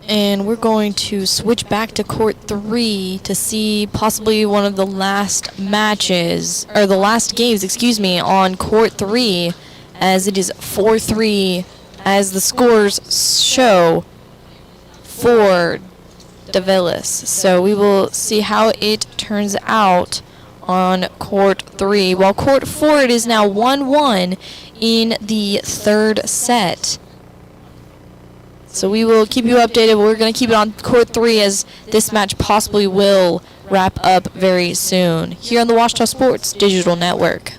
And we're going to switch back to court 3 to see possibly one of the last matches, or the last games, excuse me, on court 3, as it is 4-3 as the scores show for Davilis. So we will see how it turns out on court 3. While court 4, it is now 1-1 in the third set. So we will keep you updated. We're going to keep it on court 3 as this match possibly will wrap up very soon here on the Ouachita Sports Digital Network.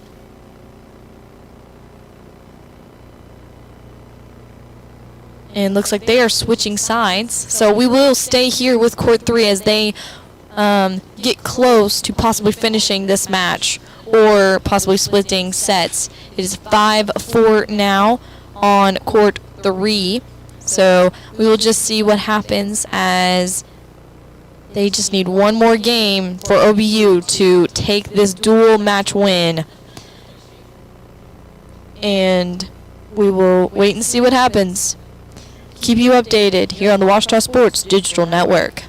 And looks like they are switching sides. So we will stay here with court 3 as they get close to possibly finishing this match or possibly splitting sets. It is 5-4 now on court 3. So we will just see what happens as they just need one more game for OBU to take this dual match win. And we will wait and see what happens. Keep you updated here on the Ouachita Sports Digital Network.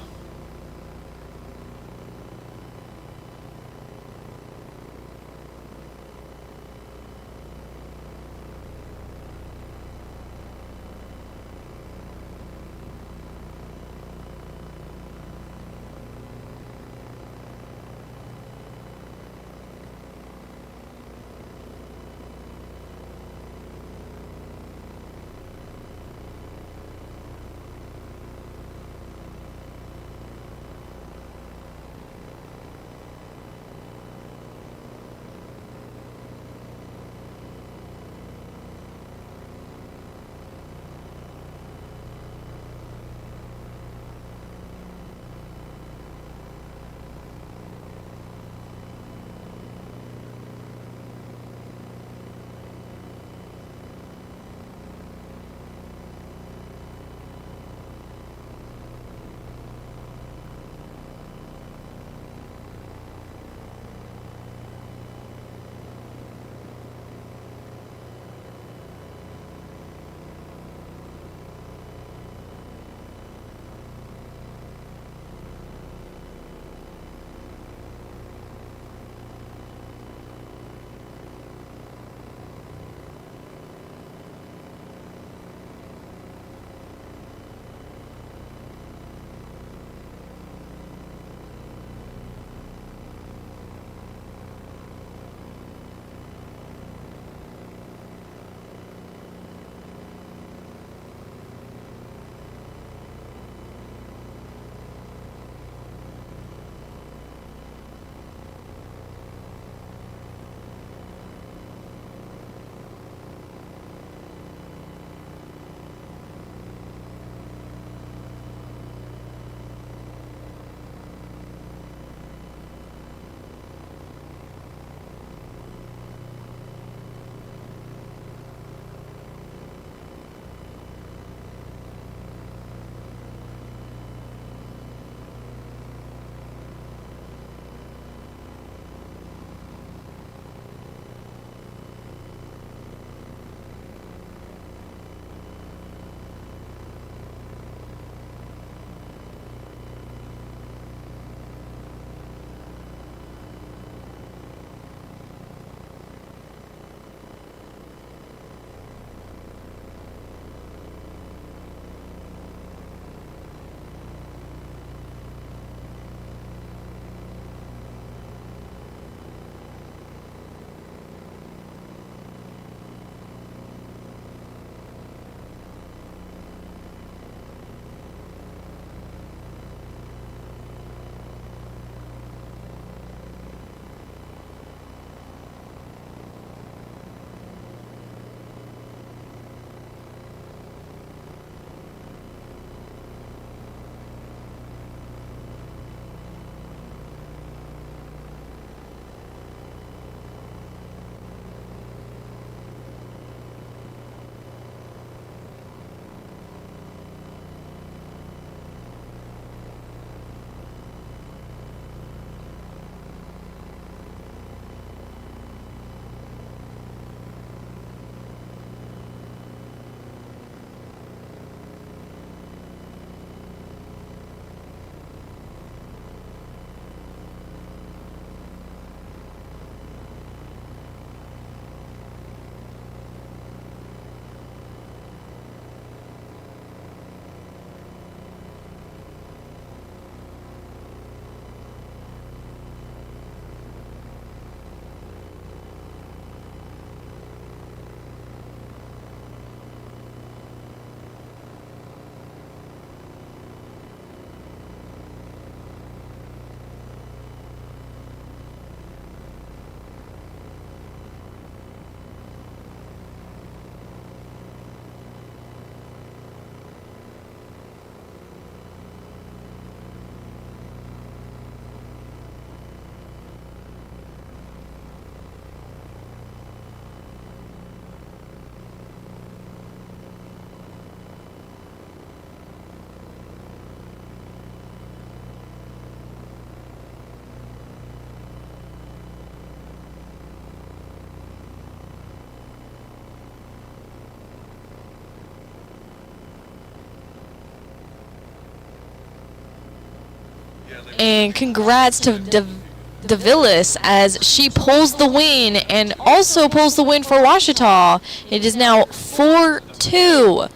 And congrats to DeVillis as she pulls the win and also pulls the win for Ouachita. It is now 4-2,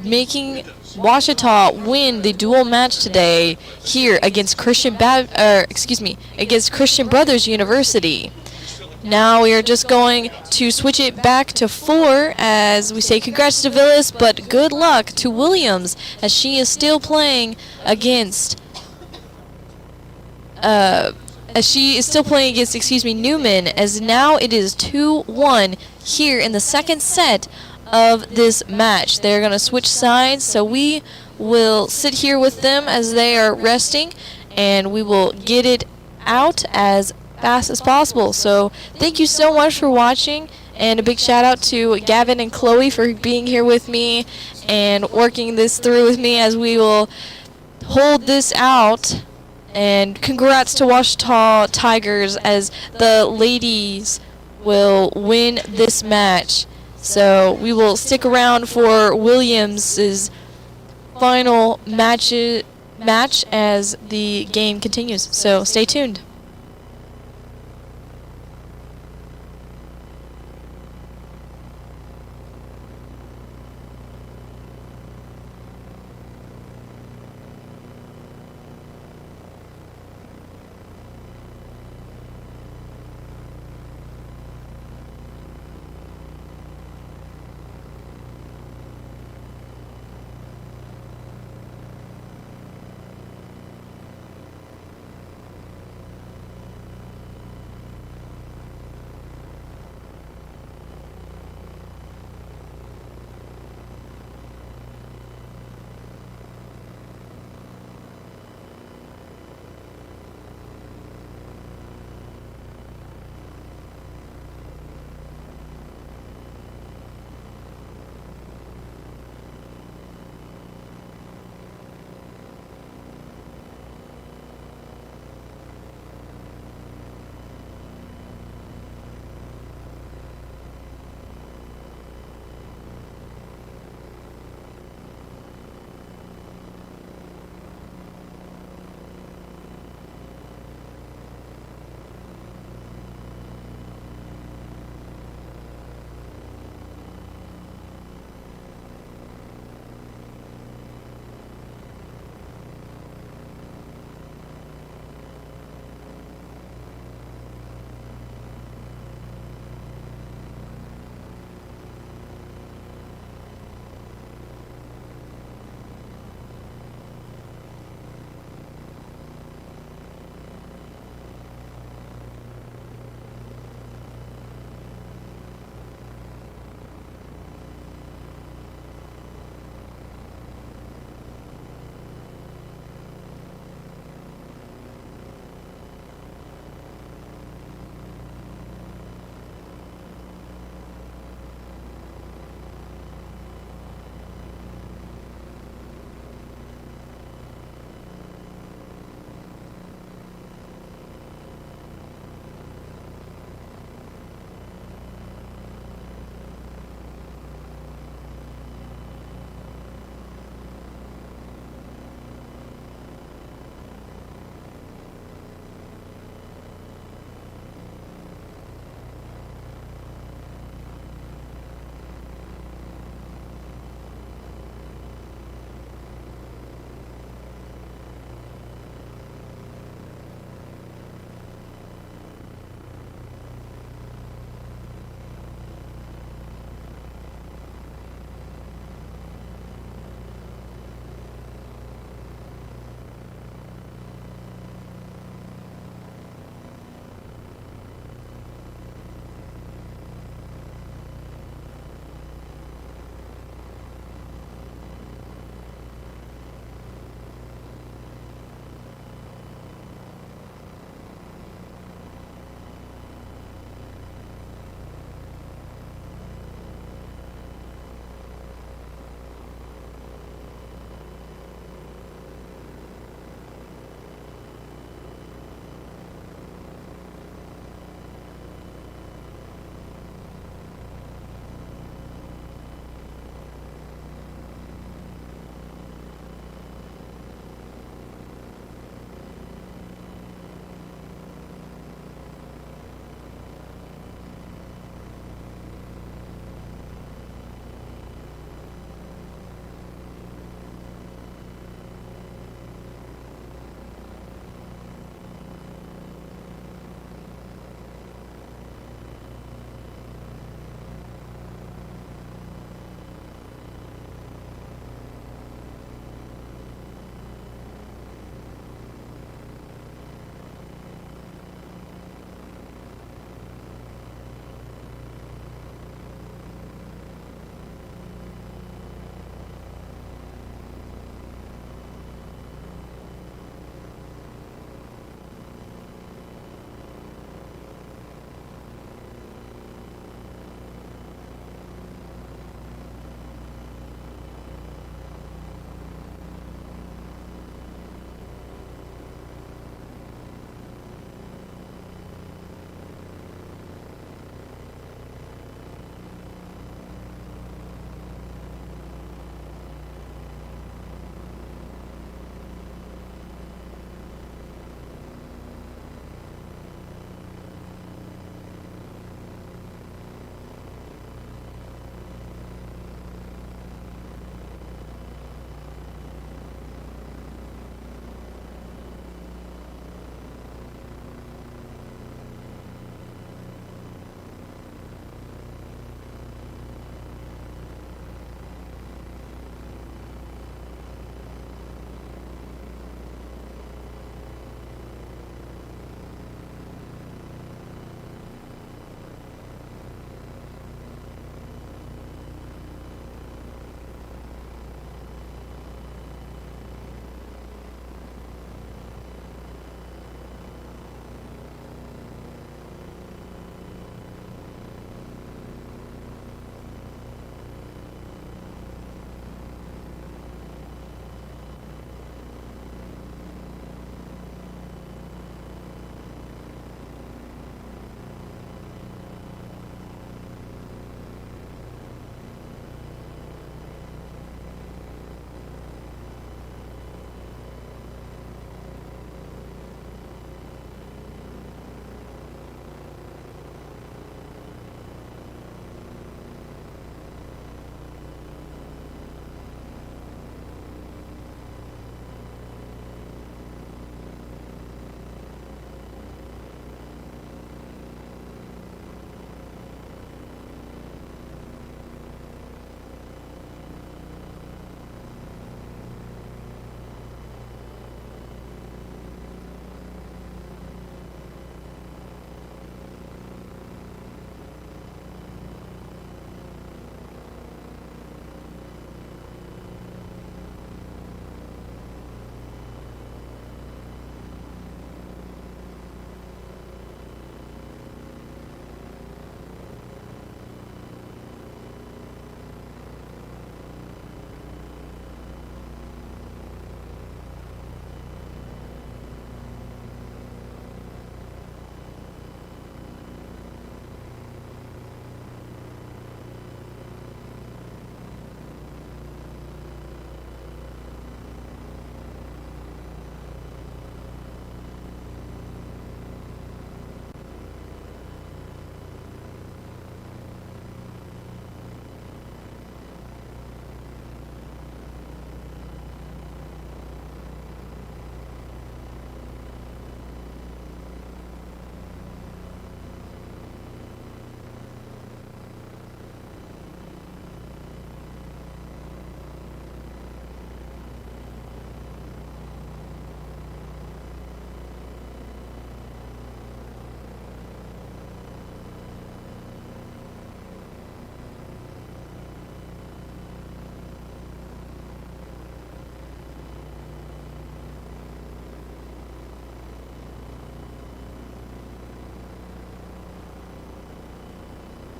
making Ouachita win the dual match today here against against Christian Brothers University. Now we are just going to switch it back to 4 as we say congrats to DeVillis, but good luck to Williams as she is still playing against Newman, as now it is 2-1 here in the second set of this match. They're going to switch sides, so we will sit here with them as they are resting, and we will get it out as fast as possible. So thank you so much for watching, and a big shout out to Gavin and Chloe for being here with me and working this through with me as we will hold this out. And congrats to Ouachita Tigers as the ladies will win this match. So we will stick around for Williams's final match as the game continues. So stay tuned.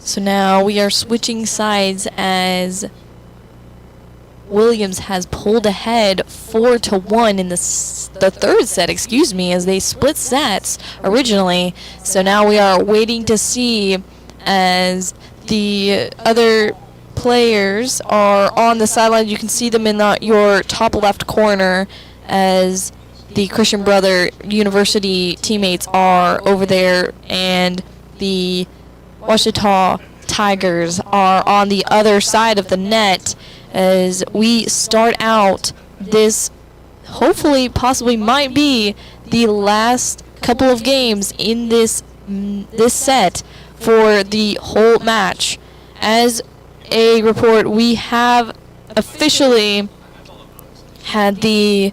So now we are switching sides as Williams has pulled ahead 4-1 in the third set, excuse me, as they split sets originally. So now we are waiting to see as the other players are on the sideline. You can see them in your top left corner as the Christian Brother University teammates are over there, and the Ouachita Tigers are on the other side of the net as we start out this, hopefully, possibly might be the last couple of games in this set for the whole match. As a report, we have officially had the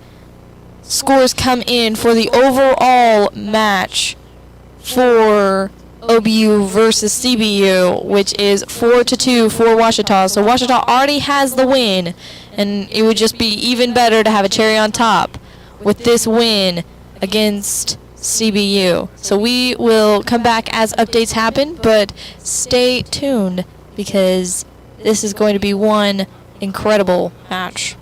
scores come in for the overall match for OBU versus CBU, which is 4-2 for Ouachita. So Ouachita already has the win, and it would just be even better to have a cherry on top with this win against CBU. So we will come back as updates happen, but stay tuned because this is going to be one incredible match.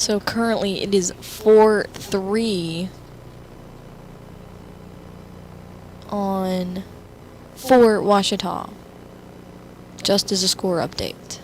So currently it is 4-3 for Ouachita. Just as a score update.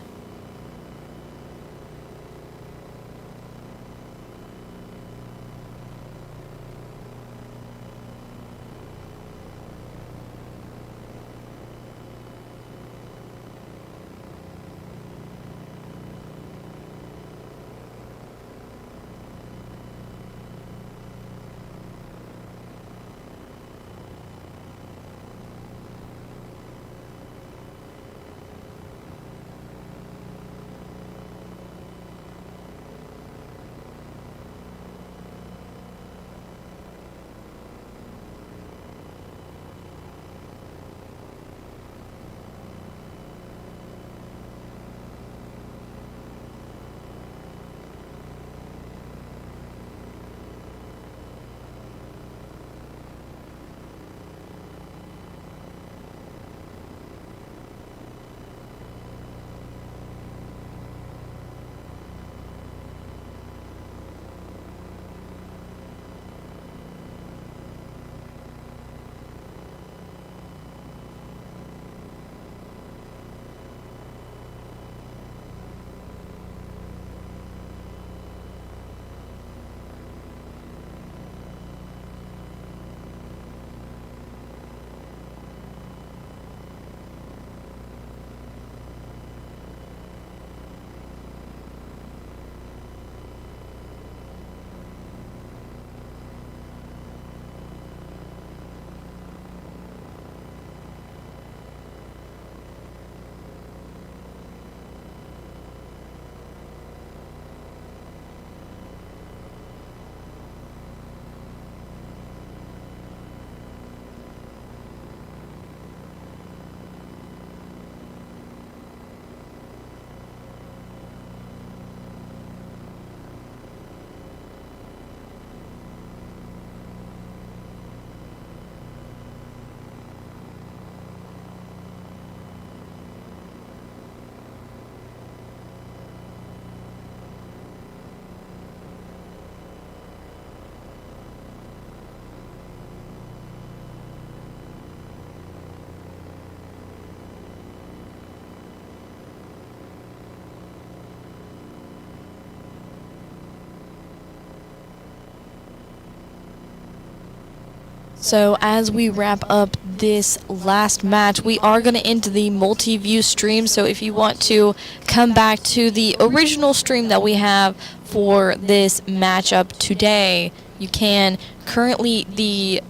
So as we wrap up this last match, we are going to end the multi-view stream. So if you want to come back to the original stream that we have for this matchup today, you can. Currently, the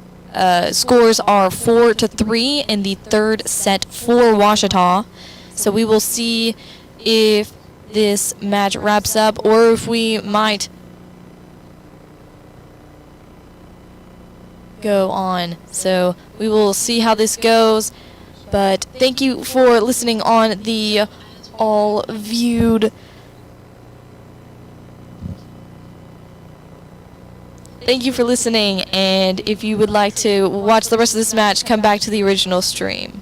scores are 4-3 in the third set for Ouachita. So we will see if this match wraps up or if we might go on. So we will see how this goes. But thank you for listening on the all viewed. Thank you for listening, and if you would like to watch the rest of this match, come back to the original stream.